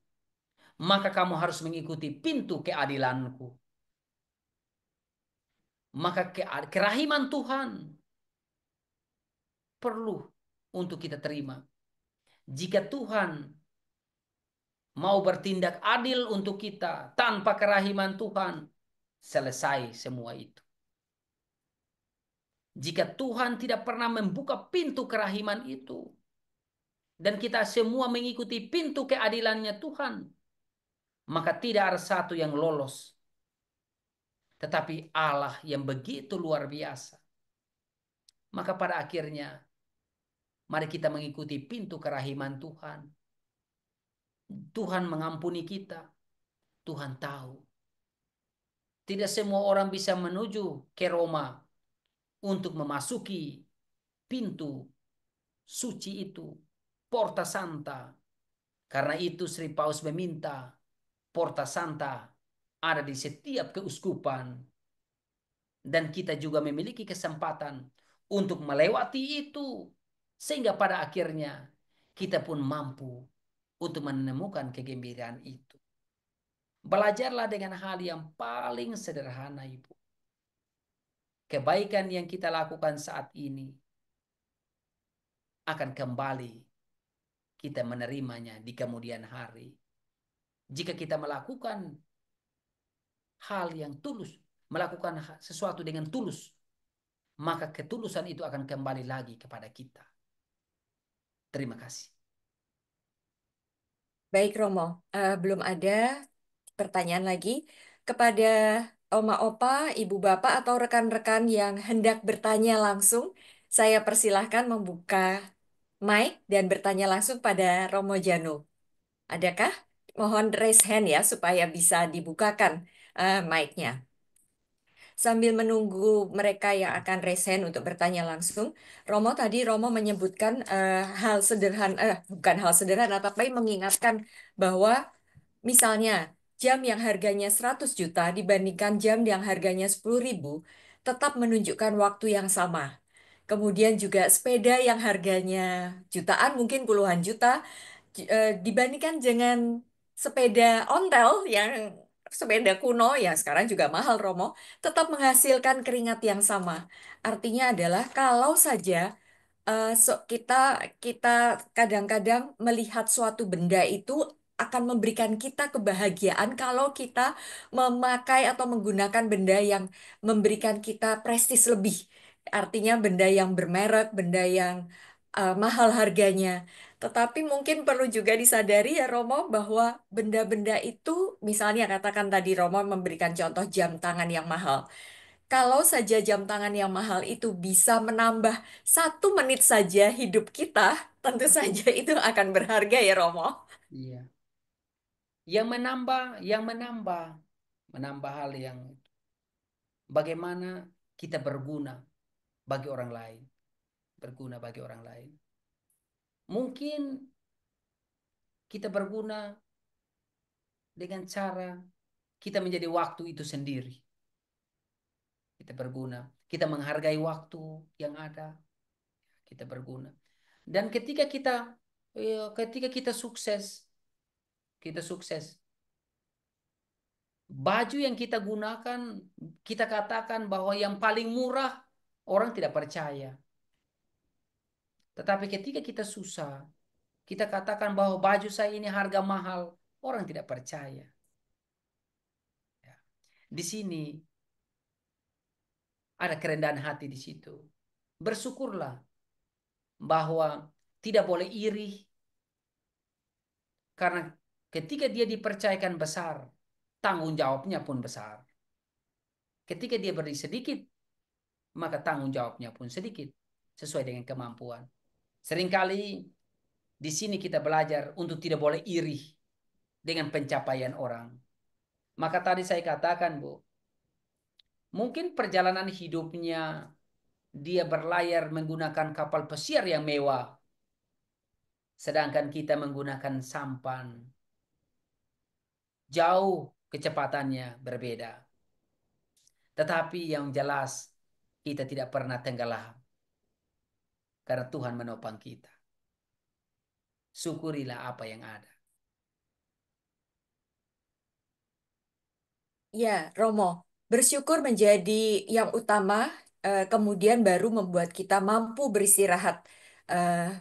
maka kamu harus mengikuti pintu keadilanku. Maka kerahiman Tuhan perlu untuk kita terima. Jika Tuhan mau bertindak adil untuk kita tanpa kerahiman Tuhan, selesai semua itu. Jika Tuhan tidak pernah membuka pintu kerahiman itu, dan kita semua mengikuti pintu keadilannya Tuhan, maka tidak ada satu yang lolos. Tetapi Allah yang begitu luar biasa. Maka pada akhirnya, mari kita mengikuti pintu kerahiman Tuhan. Tuhan mengampuni kita. Tuhan tahu. Tidak semua orang bisa menuju ke Roma untuk memasuki pintu suci itu. Porta Santa. Karena itu Sri Paus meminta Porta Santa ada di setiap keuskupan. Dan kita juga memiliki kesempatan untuk melewati itu. Sehingga pada akhirnya kita pun mampu untuk menemukan kegembiraan itu. Belajarlah dengan hal yang paling sederhana, Ibu. Kebaikan yang kita lakukan saat ini akan kembali kita menerimanya di kemudian hari. Jika kita melakukan hal yang tulus, melakukan sesuatu dengan tulus, maka ketulusan itu akan kembali lagi kepada kita. Terima kasih. Baik Romo, belum ada pertanyaan lagi kepada Oma Opa, Ibu Bapak atau rekan-rekan yang hendak bertanya langsung. Saya persilahkan membuka mic dan bertanya langsung pada Romo Janu. Adakah? Mohon raise hand ya supaya bisa dibukakan mic-nya. Sambil menunggu mereka yang akan resen untuk bertanya langsung, Romo menyebutkan hal sederhana, bukan hal sederhana, tapi mengingatkan bahwa misalnya jam yang harganya 100 juta dibandingkan jam yang harganya 10.000, tetap menunjukkan waktu yang sama. Kemudian juga sepeda yang harganya jutaan, mungkin puluhan juta, dibandingkan dengan sepeda ontel yang sepeda kuno yang sekarang juga mahal Romo, tetap menghasilkan keringat yang sama. Artinya adalah kalau saja kita kita kadang-kadang melihat suatu benda itu akan memberikan kita kebahagiaan kalau kita memakai atau menggunakan benda yang memberikan kita prestis lebih. Artinya benda yang bermerek, benda yang mahal harganya. Tetapi mungkin perlu juga disadari ya Romo bahwa benda-benda itu misalnya katakan tadi Romo memberikan contoh jam tangan yang mahal. Kalau saja jam tangan yang mahal itu bisa menambah 1 menit saja hidup kita, tentu saja itu akan berharga ya Romo. Iya. Menambah hal yang bagaimana kita berguna bagi orang lain, berguna bagi orang lain. Mungkin kita berguna dengan cara kita menjadi waktu itu sendiri. Kita berguna, kita menghargai waktu yang ada, kita berguna. Dan ketika kita sukses, baju yang kita gunakan, kita katakan bahwa yang paling murah, orang tidak percaya. Tetapi ketika kita susah, kita katakan bahwa baju saya ini harga mahal, orang tidak percaya. Ya. Di sini ada kerendahan hati di situ. Bersyukurlah bahwa tidak boleh iri karena ketika dia dipercayakan besar, tanggung jawabnya pun besar. Ketika dia beri sedikit, maka tanggung jawabnya pun sedikit sesuai dengan kemampuan. Seringkali di sini kita belajar untuk tidak boleh iri dengan pencapaian orang. Maka tadi saya katakan, Bu, mungkin perjalanan hidupnya dia berlayar menggunakan kapal pesiar yang mewah, sedangkan kita menggunakan sampan. Jauh kecepatannya berbeda. Tetapi yang jelas kita tidak pernah tenggelam karena Tuhan menopang kita. Syukurilah apa yang ada. Ya, Romo, bersyukur menjadi yang utama, kemudian baru membuat kita mampu beristirahat eh,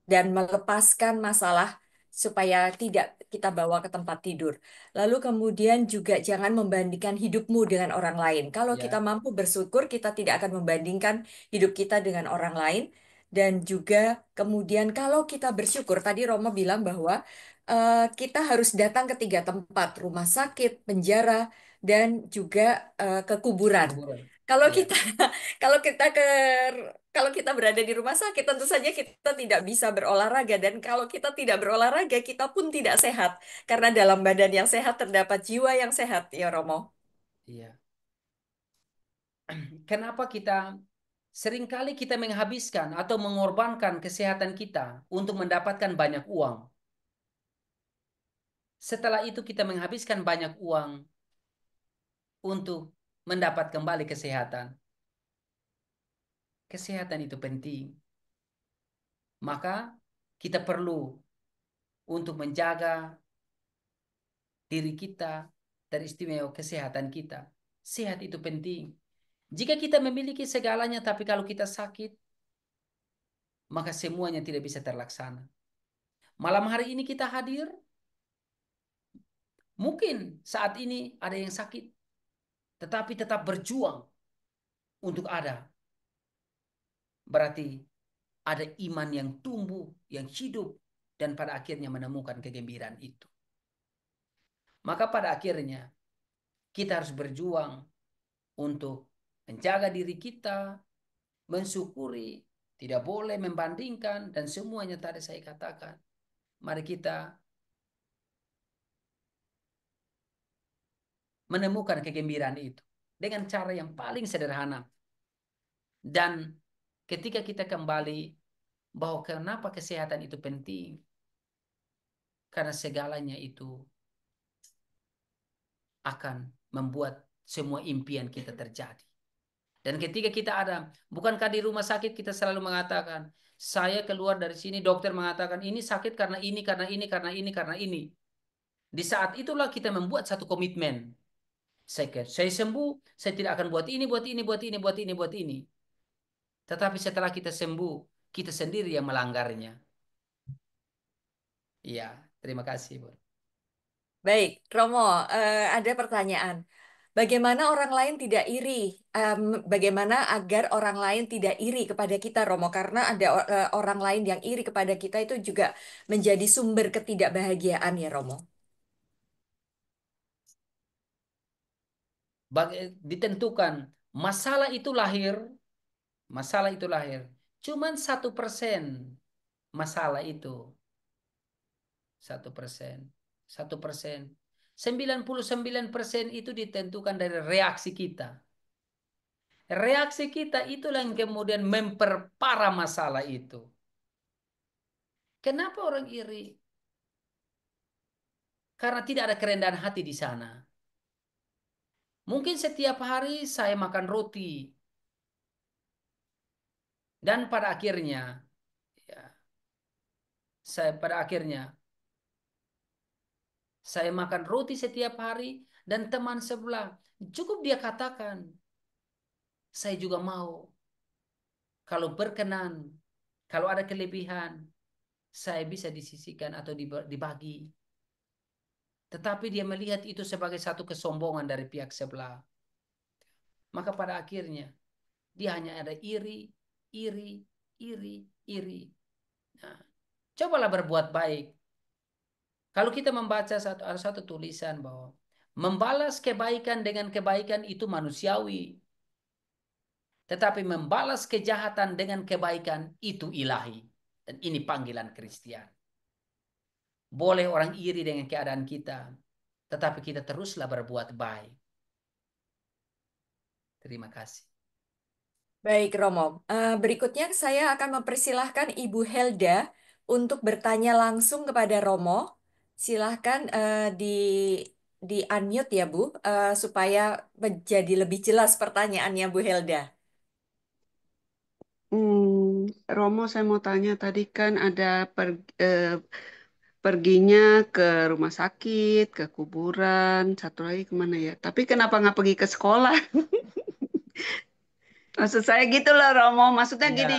dan melepaskan masalah supaya tidak kita bawa ke tempat tidur. Lalu kemudian juga jangan membandingkan hidupmu dengan orang lain. Kalau kita Ya, mampu bersyukur, kita tidak akan membandingkan hidup kita dengan orang lain. Dan juga kemudian kalau kita bersyukur, tadi Romo bilang bahwa kita harus datang ke tiga tempat, rumah sakit, penjara, dan juga ke kuburan. kuburan. Kalau Ya, kita kalau kita ke kalau kita berada di rumah sakit, tentu saja kita tidak bisa berolahraga dan kalau kita tidak berolahraga, kita pun tidak sehat karena dalam badan yang sehat terdapat jiwa yang sehat, ya Romo. iya. Kenapa seringkali kita menghabiskan atau mengorbankan kesehatan kita untuk mendapatkan banyak uang. Setelah itu kita menghabiskan banyak uang untuk mendapat kembali kesehatan. Kesehatan itu penting. Maka kita perlu untuk menjaga diri kita, teristimewa kesehatan kita. Sehat itu penting. Jika kita memiliki segalanya, tapi kalau kita sakit, maka semuanya tidak bisa terlaksana. Malam hari ini kita hadir, mungkin saat ini ada yang sakit, tetapi tetap berjuang untuk ada. Berarti ada iman yang tumbuh, yang hidup, dan pada akhirnya menemukan kegembiraan itu. Maka pada akhirnya kita harus berjuang untuk menjaga diri kita, mensyukuri, tidak boleh membandingkan, dan semuanya tadi saya katakan. Mari kita menemukan kegembiraan itu dengan cara yang paling sederhana. Dan ketika kita kembali bahwa kenapa kesehatan itu penting, karena segalanya itu akan membuat semua impian kita terjadi. Dan ketika kita ada, bukankah di rumah sakit kita selalu mengatakan, saya keluar dari sini, dokter mengatakan ini sakit karena ini, karena ini, karena ini, karena ini. Di saat itulah kita membuat satu komitmen. Saya sembuh, saya tidak akan buat ini, buat ini, buat ini, buat ini, buat ini. Tetapi setelah kita sembuh, kita sendiri yang melanggarnya. Iya, terima kasih, Bu. Baik, Romo, ada pertanyaan. Bagaimana orang lain tidak iri? Bagaimana agar orang lain tidak iri kepada kita, Romo? Karena ada orang lain yang iri kepada kita itu juga menjadi sumber ketidakbahagiaan, ya, Romo. Ditentukan masalah itu lahir, masalah itu lahir. Cuman 1% masalah itu, 1%, 1%. 99% itu ditentukan dari reaksi kita. Reaksi kita itulah yang kemudian memperparah masalah itu. Kenapa orang iri? Karena tidak ada kerendahan hati di sana. Mungkin setiap hari saya makan roti. Dan pada akhirnya, ya, pada akhirnya, saya makan roti setiap hari dan teman sebelah. Cukup dia katakan, saya juga mau. Kalau berkenan, kalau ada kelebihan, saya bisa disisihkan atau dibagi. Tetapi dia melihat itu sebagai satu kesombongan dari pihak sebelah. Maka pada akhirnya, dia hanya ada iri, iri, iri, iri. Nah, cobalah berbuat baik. Kalau kita membaca ada satu tulisan bahwa membalas kebaikan dengan kebaikan itu manusiawi. Tetapi membalas kejahatan dengan kebaikan itu ilahi. Dan ini panggilan Kristen. Boleh orang iri dengan keadaan kita. Tetapi kita teruslah berbuat baik. Terima kasih. Baik, Romo. Berikutnya saya akan mempersilahkan Ibu Helda untuk bertanya langsung kepada Romo. Silahkan di unmute ya, Bu, supaya menjadi lebih jelas pertanyaannya, Bu Helda. Romo, saya mau tanya tadi kan ada eh, perginya ke rumah sakit, ke kuburan, satu lagi kemana ya? Tapi kenapa nggak pergi ke sekolah? Maksud saya gitu loh, Romo. Maksudnya gini,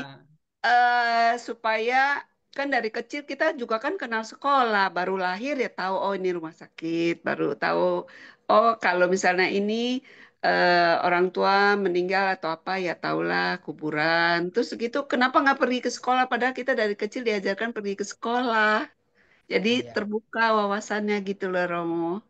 Ya, supaya kan dari kecil kita juga kan kenal sekolah, baru lahir ya tahu oh ini rumah sakit, baru tahu oh kalau misalnya ini orang tua meninggal atau apa ya tahulah kuburan. Terus gitu kenapa nggak pergi ke sekolah padahal kita dari kecil diajarkan pergi ke sekolah. Jadi Iya. terbuka wawasannya gitu loh Romo.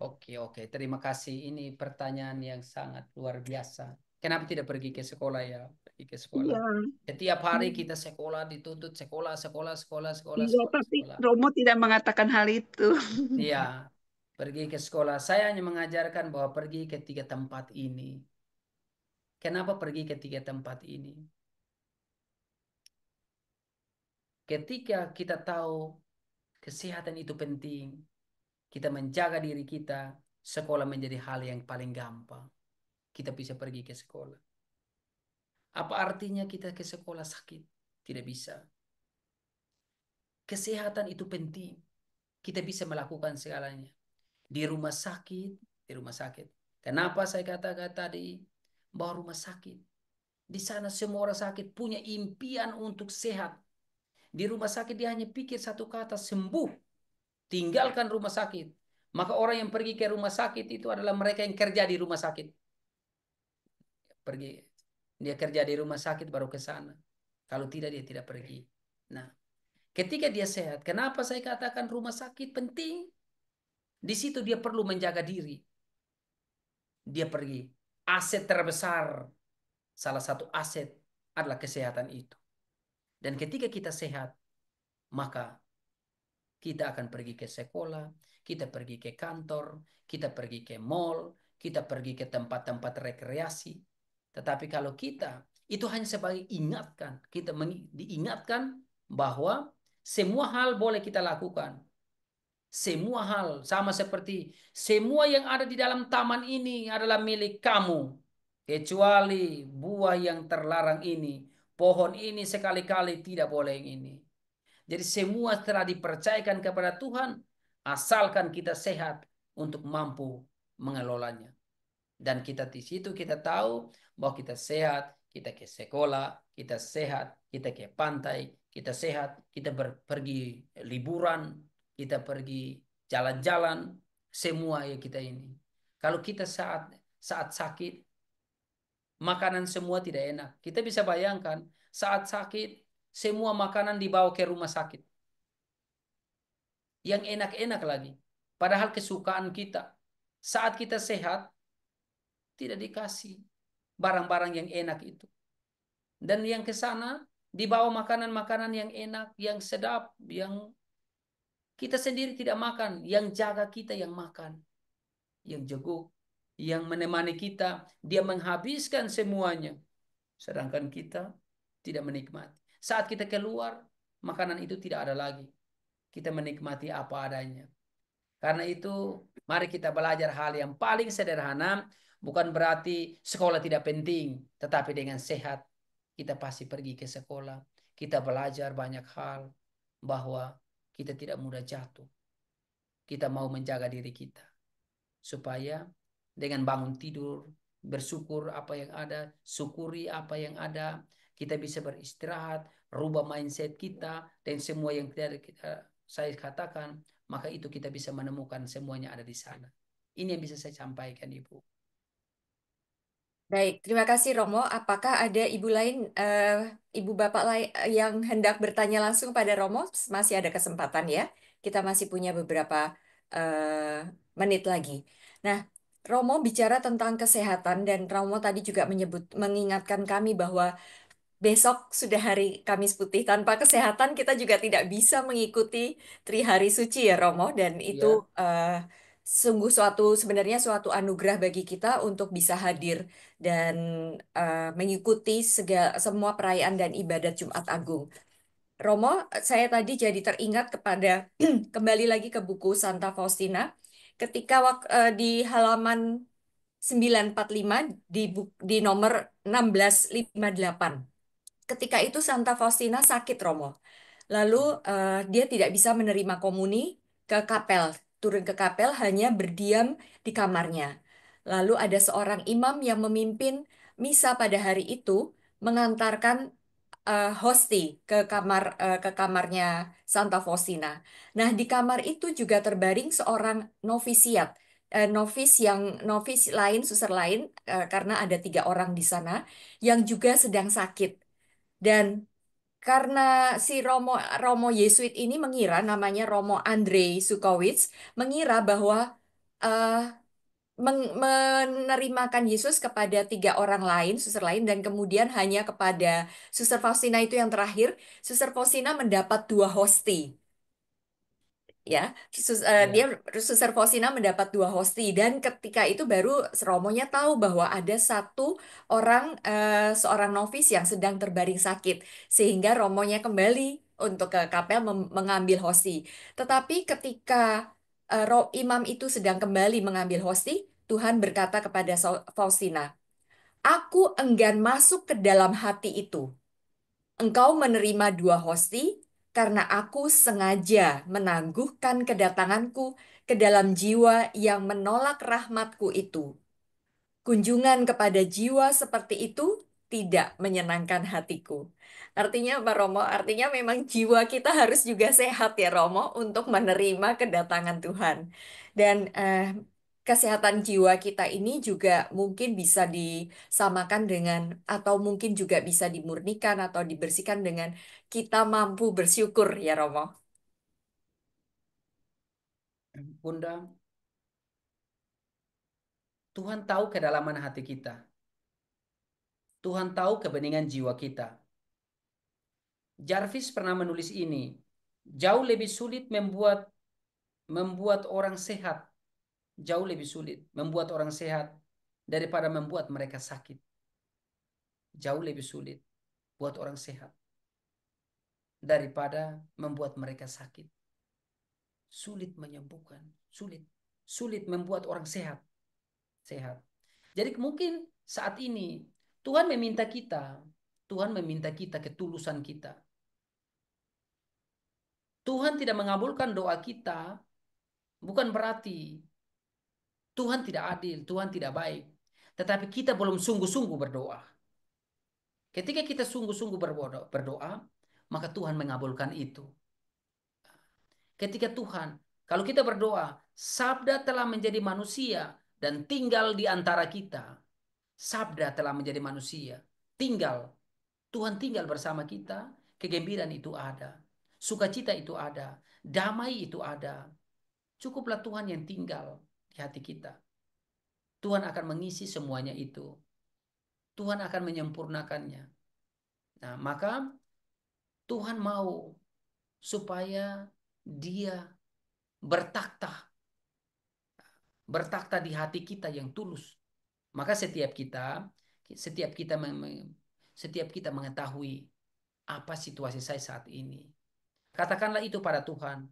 Oke, oke. Terima kasih. Ini pertanyaan yang sangat luar biasa. Kenapa tidak pergi ke sekolah ya? Pergi ke sekolah. Iya. Setiap hari kita sekolah dituntut sekolah, sekolah, sekolah, sekolah, Iya, sekolah, tapi sekolah. Romo tidak mengatakan hal itu. Iya, pergi ke sekolah. Saya hanya mengajarkan bahwa pergi ke tiga tempat ini. Kenapa pergi ke tiga tempat ini? Ketika kita tahu kesehatan itu penting, kita menjaga diri kita, sekolah menjadi hal yang paling gampang. Kita bisa pergi ke sekolah. Apa artinya kita ke sekolah sakit? Tidak bisa. Kesehatan itu penting. Kita bisa melakukan segalanya. Di rumah sakit, di rumah sakit. Kenapa saya katakan tadi bahwa rumah sakit? Di sana semua orang sakit punya impian untuk sehat. Di rumah sakit dia hanya pikir satu kata sembuh. Tinggalkan rumah sakit. Maka orang yang pergi ke rumah sakit itu adalah mereka yang kerja di rumah sakit. Pergi. Dia kerja di rumah sakit baru ke sana. Kalau tidak dia tidak pergi. Nah, ketika dia sehat, kenapa saya katakan rumah sakit penting? Di situ dia perlu menjaga diri. Dia pergi. Aset terbesar, salah satu aset adalah kesehatan itu. Dan ketika kita sehat, maka kita akan pergi ke sekolah, kita pergi ke kantor, kita pergi ke mall, kita pergi ke tempat-tempat rekreasi. Tetapi kalau kita itu hanya sebagai ingatkan, kita diingatkan bahwa semua hal boleh kita lakukan. Semua hal sama seperti semua yang ada di dalam taman ini adalah milik kamu. Kecuali buah yang terlarang ini. Pohon ini sekali-kali tidak boleh yang ini. Jadi semua telah dipercayakan kepada Tuhan, asalkan kita sehat untuk mampu mengelolanya. Dan kita di situ kita tahu bahwa kita sehat, kita ke sekolah, kita sehat, kita ke pantai, kita sehat, kita pergi liburan, kita pergi jalan-jalan, semua ya kita ini. Kalau kita saat saat sakit, makanan semua tidak enak. Kita bisa bayangkan saat sakit, semua makanan dibawa ke rumah sakit. Yang enak-enak lagi. Padahal kesukaan kita. Saat kita sehat, tidak dikasih barang-barang yang enak itu. Dan yang ke sana dibawa makanan-makanan yang enak, yang sedap, yang kita sendiri tidak makan, yang jaga kita yang makan, yang jeguk, yang menemani kita, dia menghabiskan semuanya. Sedangkan kita tidak menikmati. Saat kita keluar, makanan itu tidak ada lagi. Kita menikmati apa adanya. Karena itu, mari kita belajar hal yang paling sederhana. Bukan berarti sekolah tidak penting, tetapi dengan sehat kita pasti pergi ke sekolah. Kita belajar banyak hal bahwa kita tidak mudah jatuh. Kita mau menjaga diri kita supaya dengan bangun tidur bersyukur apa yang ada, syukuri apa yang ada, kita bisa beristirahat, rubah mindset kita dan semua yang saya katakan, maka itu kita bisa menemukan semuanya ada di sana. Ini yang bisa saya sampaikan, Ibu. Baik, terima kasih Romo. Apakah ada ibu lain, ibu bapak lain yang hendak bertanya langsung pada Romo? Masih ada kesempatan ya. Kita masih punya beberapa menit lagi. Nah, Romo bicara tentang kesehatan dan Romo tadi juga mengingatkan kami bahwa besok sudah hari Kamis Putih. Tanpa kesehatan kita juga tidak bisa mengikuti Trihari Suci ya Romo. Dan itu Iya, sungguh sebenarnya suatu anugerah bagi kita untuk bisa hadir dan mengikuti semua perayaan dan ibadat Jumat Agung. Romo, saya tadi jadi teringat kepada kembali lagi ke buku Santa Faustina. Ketika di halaman 945 di nomor 1658. Ketika itu Santa Faustina sakit, Romo. Lalu dia tidak bisa menerima komuni ke kapel, turun ke kapel hanya berdiam di kamarnya. Lalu ada seorang imam yang memimpin misa pada hari itu mengantarkan Hosti ke kamarnya Santa Faustina. Nah, di kamar itu juga terbaring seorang novisiat. Novis lain, suster lain, karena ada 3 orang di sana yang juga sedang sakit. Dan karena si Romo Yesuit ini mengira, namanya Romo Andrei Sukowicz, mengira bahwa eh, menerimakan Yesus kepada 3 orang lain, suster lain, dan kemudian hanya kepada Suster Faustina itu yang terakhir. Suster Faustina mendapat 2 hosti. Ya, dia Ya. Suster Faustina mendapat 2 hosti, dan ketika itu baru Romonya tahu bahwa ada seorang novis yang sedang terbaring sakit, sehingga Romonya kembali untuk ke kapel mengambil hosti. Tetapi ketika imam itu sedang kembali mengambil hosti, Tuhan berkata kepada Faustina, "Aku enggan masuk ke dalam hati itu. Engkau menerima 2 hosti karena aku sengaja menangguhkan kedatanganku ke dalam jiwa yang menolak rahmatku itu. Kunjungan kepada jiwa seperti itu tidak menyenangkan hatiku." Artinya apa, Romo? Artinya memang jiwa kita harus juga sehat ya, Romo, untuk menerima kedatangan Tuhan. Dan kesehatan jiwa kita ini juga mungkin bisa disamakan dengan, atau mungkin juga bisa dimurnikan atau dibersihkan dengan kita mampu bersyukur ya, Romo. Bunda, Tuhan tahu kedalaman hati kita. Tuhan tahu kebeningan jiwa kita. Jarvis pernah menulis ini. Jauh lebih sulit membuat orang sehat. Jauh lebih sulit membuat orang sehat daripada membuat mereka sakit. Jauh lebih sulit buat orang sehat daripada membuat mereka sakit. Sulit menyembuhkan, sulit. Sulit membuat orang sehat. Sehat. Jadi mungkin saat ini Tuhan meminta kita, Tuhan meminta kita ketulusan kita. Tuhan tidak mengabulkan doa kita, bukan berarti Tuhan tidak adil, Tuhan tidak baik. Tetapi kita belum sungguh-sungguh berdoa. Ketika kita sungguh-sungguh berdoa, maka Tuhan mengabulkan itu. Ketika Tuhan, kalau kita berdoa, sabda telah menjadi manusia dan tinggal di antara kita. Sabda telah menjadi manusia, tinggal. Tuhan tinggal bersama kita, kegembiraan itu ada. Sukacita itu ada, damai itu ada. Cukuplah Tuhan yang tinggal di hati kita. Tuhan akan mengisi semuanya itu. Tuhan akan menyempurnakannya. Nah, maka Tuhan mau supaya dia bertakhta, bertakhta di hati kita yang tulus. Maka setiap kita setiap kita mengetahui apa situasi saya saat ini. Katakanlah itu pada Tuhan.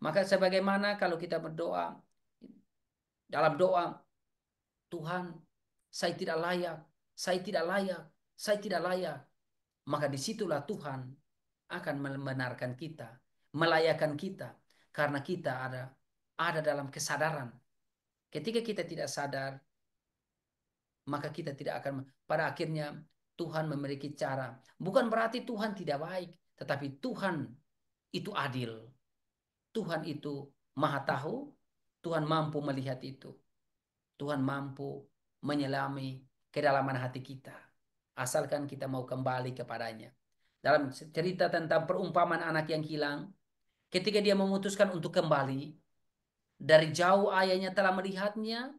Maka sebagaimana kalau kita berdoa, dalam doa, Tuhan, saya tidak layak, saya tidak layak, saya tidak layak. Maka disitulah Tuhan akan membenarkan kita, melayakkan kita. Karena kita ada dalam kesadaran. Ketika kita tidak sadar, maka kita tidak akan, pada akhirnya Tuhan memiliki cara. Bukan berarti Tuhan tidak baik, tetapi Tuhan itu adil. Tuhan itu maha tahu, Tuhan mampu melihat itu. Tuhan mampu menyelami kedalaman hati kita. Asalkan kita mau kembali kepadanya. Dalam cerita tentang perumpamaan anak yang hilang, ketika dia memutuskan untuk kembali, dari jauh ayahnya telah melihatnya,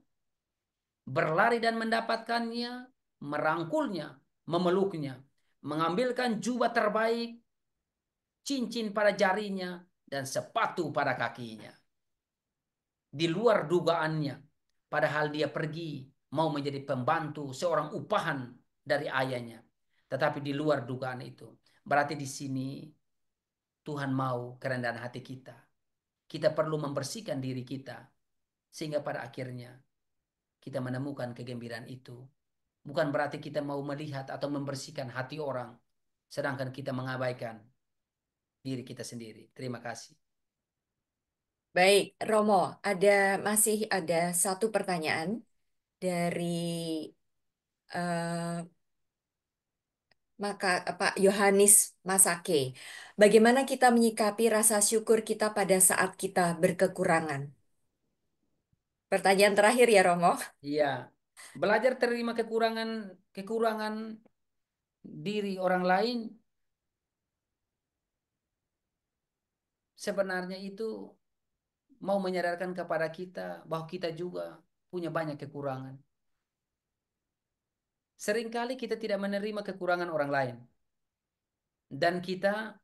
berlari dan mendapatkannya, merangkulnya, memeluknya, mengambilkan jubah terbaik, cincin pada jarinya, dan sepatu pada kakinya. Di luar dugaannya, padahal dia pergi mau menjadi pembantu seorang upahan dari ayahnya. Tetapi di luar dugaan itu. Berarti di sini Tuhan mau kerendahan hati kita. Kita perlu membersihkan diri kita. Sehingga pada akhirnya kita menemukan kegembiraan itu. Bukan berarti kita mau melihat atau membersihkan hati orang. Sedangkan kita mengabaikan diri kita sendiri. Terima kasih. Baik, Romo, masih ada satu pertanyaan dari eh, maka Pak Yohanes Masake, bagaimana kita menyikapi rasa syukur kita pada saat kita berkekurangan? Pertanyaan terakhir ya Romo. Iya, belajar terima kekurangan kekurangan diri orang lain sebenarnya itu mau menyadarkan kepada kita bahwa kita juga punya banyak kekurangan. Seringkali kita tidak menerima kekurangan orang lain dan kita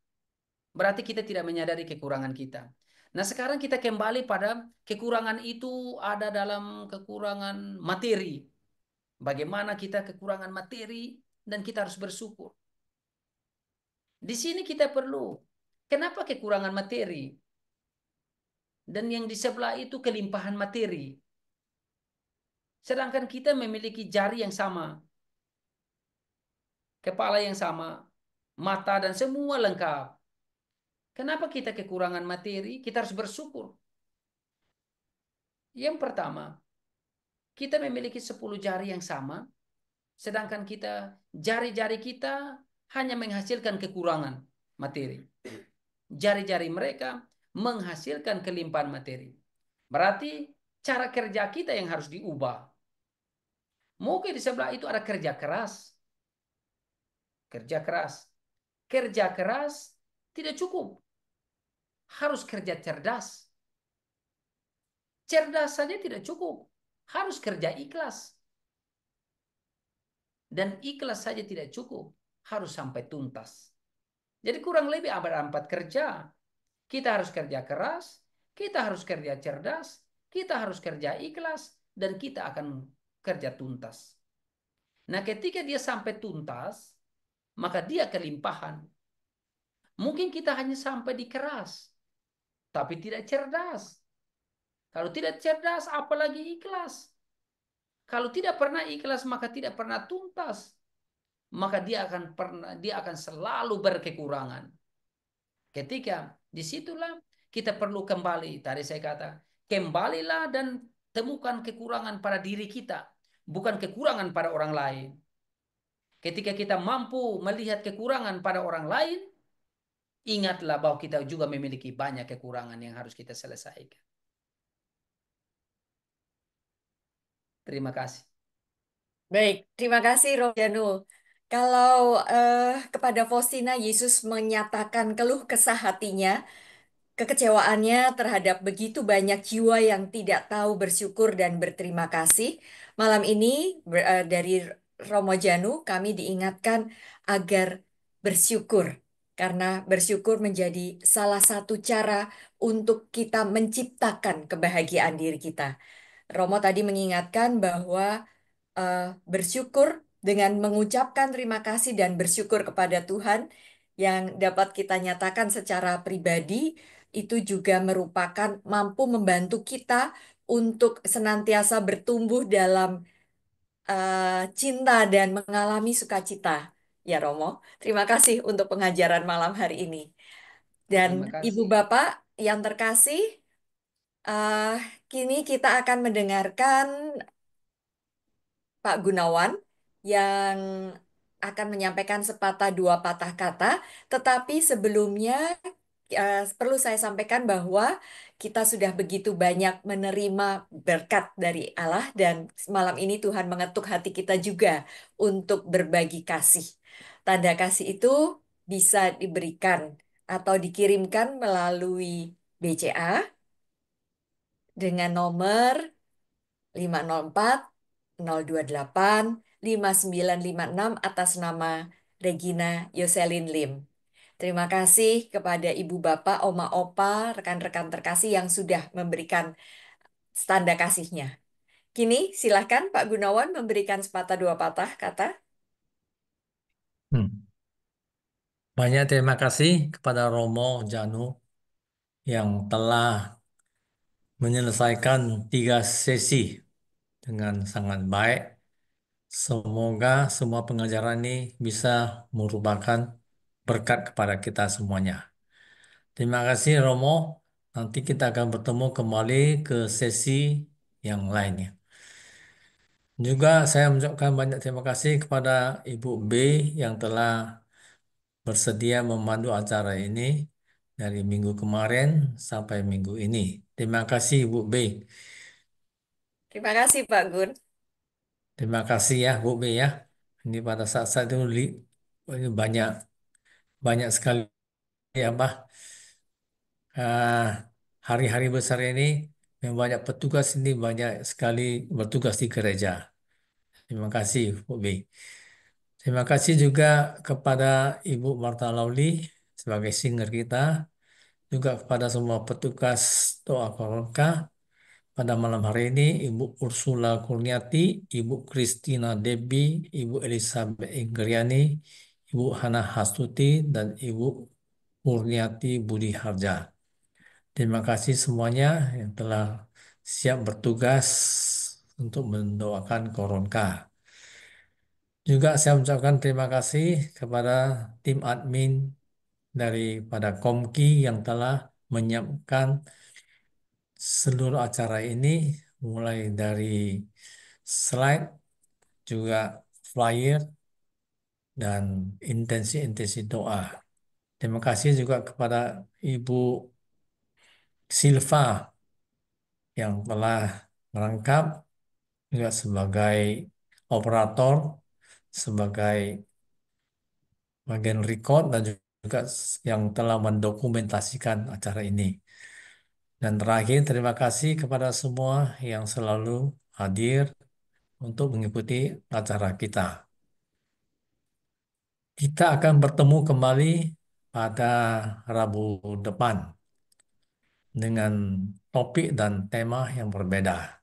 berarti kita tidak menyadari kekurangan kita. Nah, sekarang kita kembali pada kekurangan itu ada dalam kekurangan materi. Bagaimana kita kekurangan materi dan kita harus bersyukur. Di sini kita perlu. Kenapa kekurangan materi? Dan yang di sebelah itu kelimpahan materi. Sedangkan kita memiliki jari yang sama, kepala yang sama, mata dan semua lengkap. Kenapa kita kekurangan materi? Kita harus bersyukur. Yang pertama, kita memiliki 10 jari yang sama, sedangkan jari-jari kita hanya menghasilkan kekurangan materi. Jari-jari mereka menghasilkan kelimpahan materi. Berarti cara kerja kita yang harus diubah. Mungkin di sebelah itu ada kerja keras. Kerja keras. Kerja keras tidak cukup. Harus kerja cerdas. Cerdas saja tidak cukup. Harus kerja ikhlas. Dan ikhlas saja tidak cukup. Harus sampai tuntas. Jadi kurang lebih ada 4 kerja. Kita harus kerja keras. Kita harus kerja cerdas. Kita harus kerja ikhlas. Dan kita akan kerja tuntas. Nah, ketika dia sampai tuntas, maka dia kelimpahan. Mungkin kita hanya sampai di keras, tapi tidak cerdas. Kalau tidak cerdas, apalagi ikhlas. Kalau tidak pernah ikhlas, maka tidak pernah tuntas. Maka dia akan selalu berkekurangan. Ketika disitulah kita perlu kembali. Tadi saya kata, kembalilah dan temukan kekurangan pada diri kita, bukan kekurangan pada orang lain. Ketika kita mampu melihat kekurangan pada orang lain, ingatlah bahwa kita juga memiliki banyak kekurangan yang harus kita selesaikan. Terima kasih. Baik, terima kasih Romo Janu. Kalau kepada Faustina, Yesus menyatakan keluh kesah hatinya, kekecewaannya terhadap begitu banyak jiwa yang tidak tahu bersyukur dan berterima kasih. Malam ini dari Romo Janu kami diingatkan agar bersyukur. Karena bersyukur menjadi salah satu cara untuk kita menciptakan kebahagiaan diri kita. Romo tadi mengingatkan bahwa eh, bersyukur dengan mengucapkan terima kasih dan bersyukur kepada Tuhan yang dapat kita nyatakan secara pribadi itu juga merupakan mampu membantu kita untuk senantiasa bertumbuh dalam cinta dan mengalami sukacita. Ya Romo, terima kasih untuk pengajaran malam hari ini. Dan Terima Ibu kasih. Bapak yang terkasih, eh, kini kita akan mendengarkan Pak Gunawan yang akan menyampaikan sepatah dua patah kata, tetapi sebelumnya perlu saya sampaikan bahwa kita sudah begitu banyak menerima berkat dari Allah dan malam ini Tuhan mengetuk hati kita juga untuk berbagi kasih. Tanda kasih itu bisa diberikan atau dikirimkan melalui BCA dengan nomor 504 028 5956 atas nama Regina Yoselin Lim. Terima kasih kepada ibu bapak, oma opa, rekan-rekan terkasih yang sudah memberikan tanda kasihnya. Kini silahkan Pak Gunawan memberikan sepatah dua patah kata. Hmm. Banyak terima kasih kepada Romo Janu yang telah menyelesaikan 3 sesi dengan sangat baik. Semoga semua pengajaran ini bisa merupakan berkat kepada kita semuanya. Terima kasih Romo. Nanti kita akan bertemu kembali ke sesi yang lainnya. Juga saya mengucapkan banyak terima kasih kepada Ibu B yang telah bersedia memandu acara ini dari minggu kemarin sampai minggu ini. Terima kasih Ibu B. Terima kasih Pak Gun. Terima kasih ya Bu B ya. Ini pada saat-saat itu ini banyak banyak sekali apa ah, hari-hari besar ini yang banyak petugas ini banyak sekali bertugas di gereja. Terima kasih Bu B. Terima kasih juga kepada Ibu Marta Lauli sebagai singer kita, juga kepada semua petugas doa keluarga. Pada malam hari ini, Ibu Ursula Kurniati, Ibu Christina Debbie, Ibu Elizabeth Inggriani, Ibu Hana Hastuti, dan Ibu Kurniati Budi Harja. Terima kasih semuanya yang telah siap bertugas untuk mendoakan Koronka. Juga saya ucapkan terima kasih kepada tim admin daripada Komki yang telah menyiapkan seluruh acara ini, mulai dari slide, juga flyer, dan intensi-intensi doa. Terima kasih juga kepada Ibu Silva yang telah merangkap juga sebagai operator, sebagai bagian record, dan juga yang telah mendokumentasikan acara ini. Dan terakhir, terima kasih kepada semua yang selalu hadir untuk mengikuti acara kita. Kita akan bertemu kembali pada Rabu depan dengan topik dan tema yang berbeda.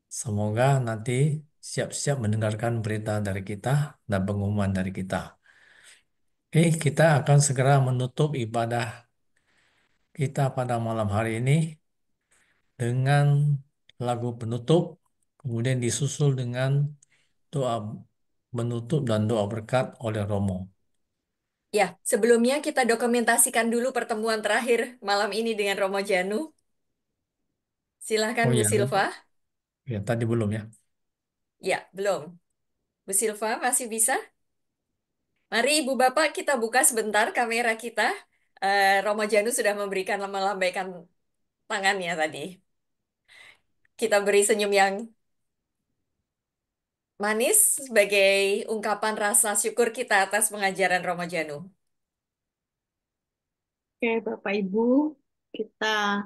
Semoga nanti siap-siap mendengarkan berita dari kita dan pengumuman dari kita. Oke, kita akan segera menutup ibadah kita pada malam hari ini dengan lagu penutup, kemudian disusul dengan doa menutup dan doa berkat oleh Romo. Ya, sebelumnya kita dokumentasikan dulu pertemuan terakhir malam ini dengan Romo Janu. Silahkan Oh Bu iya, Silva. ya tadi belum ya. Ya, belum. Bu Silva masih bisa? Mari Ibu Bapak kita buka sebentar kamera kita. Romo Janu sudah memberikan melambaikan tangannya tadi. Kita beri senyum yang manis sebagai ungkapan rasa syukur kita atas pengajaran Romo Janu. Oke, Bapak Ibu, kita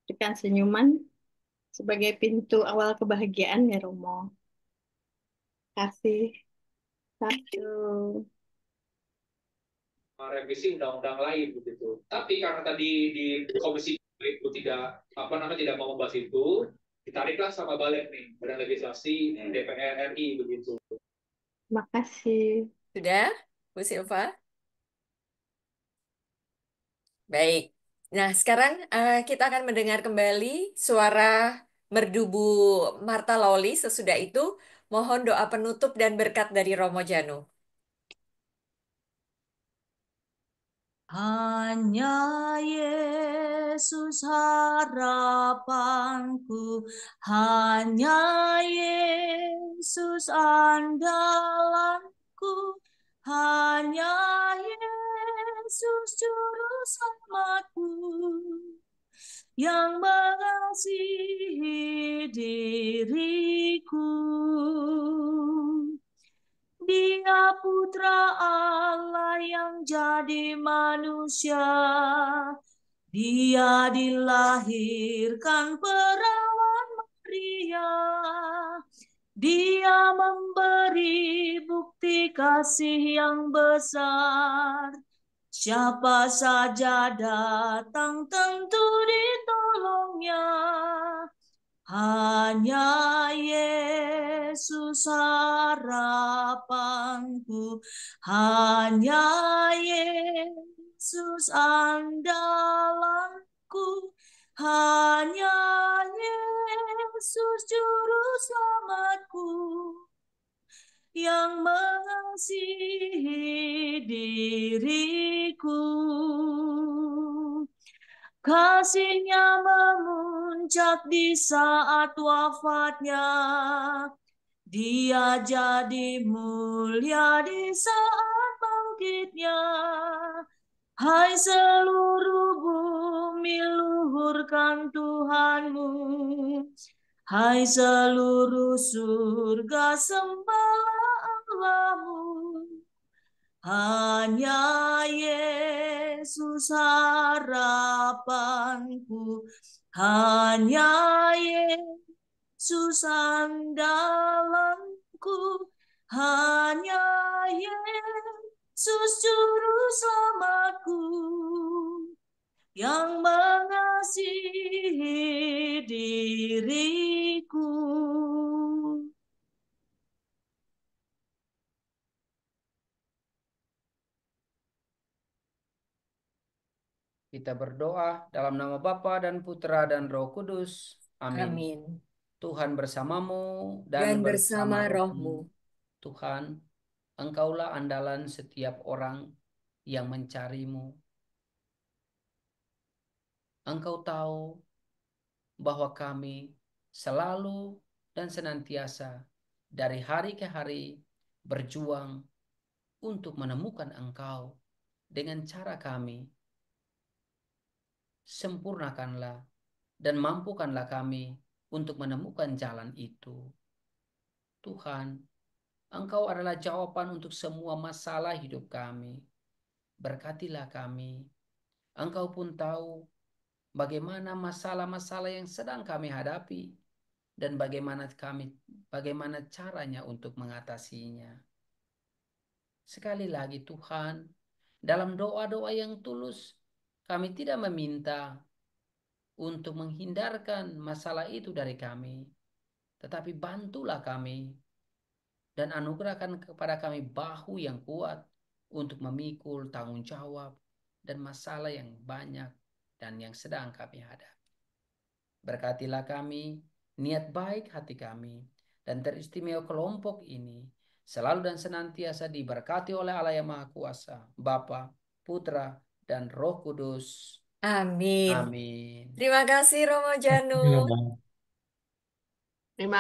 berikan senyuman sebagai pintu awal kebahagiaan ya Romo. Kasih satu. Revisi undang-undang lain begitu. Tapi karena tadi di komisi itu tidak mau membahas itu, ditariklah sama balik nih Badan Legislasi DPR RI begitu. Terima kasih. Sudah, Bu Silva? Baik. Nah, sekarang kita akan mendengar kembali suara merdu Bu Marta Lawli. Sesudah itu, mohon doa penutup dan berkat dari Romo Janu. Hanya Yesus harapanku, hanya Yesus andalanku, hanya Yesus juru selamatku yang mengasihi diriku. Dia putra Allah yang jadi manusia. Dia dilahirkan perawan Maria. Dia memberi bukti kasih yang besar. Siapa saja datang tentu ditolongnya. Hanya Yesus harapanku, hanya Yesus andalanku, hanya Yesus juru selamatku yang mengasihi diriku. Kasihnya memuncak di saat wafatnya. Dia jadi mulia di saat bangkitnya. Hai seluruh bumi, luhurkan Tuhanmu. Hai seluruh surga, sembahlah Allahmu. Hanya Yesus harapanku, hanya Yesus andalanku, hanya Yesus juru selamatku, yang mengasihi diriku. Kita berdoa dalam nama Bapa dan Putra dan Roh Kudus. Amin. Amin. Tuhan bersamamu Dan dan bersama bersama rohmu. Tuhan, Engkaulah andalan setiap orang yang mencarimu. Engkau tahu bahwa kami selalu dan senantiasa dari hari ke hari berjuang untuk menemukan Engkau dengan cara kami. Sempurnakanlah dan mampukanlah kami untuk menemukan jalan itu. Tuhan, Engkau adalah jawaban untuk semua masalah hidup kami. Berkatilah kami. Engkau pun tahu bagaimana masalah-masalah yang sedang kami hadapi dan bagaimana caranya untuk mengatasinya. Sekali lagi Tuhan, dalam doa-doa yang tulus, kami tidak meminta untuk menghindarkan masalah itu dari kami, tetapi bantulah kami dan anugerahkan kepada kami bahu yang kuat untuk memikul tanggung jawab dan masalah yang banyak dan yang sedang kami hadapi. Berkatilah kami, niat baik hati kami, dan teristimewa kelompok ini selalu dan senantiasa diberkati oleh Allah yang Maha Kuasa, Bapa, Putra, dan Roh Kudus. Amin. Amin. Terima kasih Romo Janus. Terima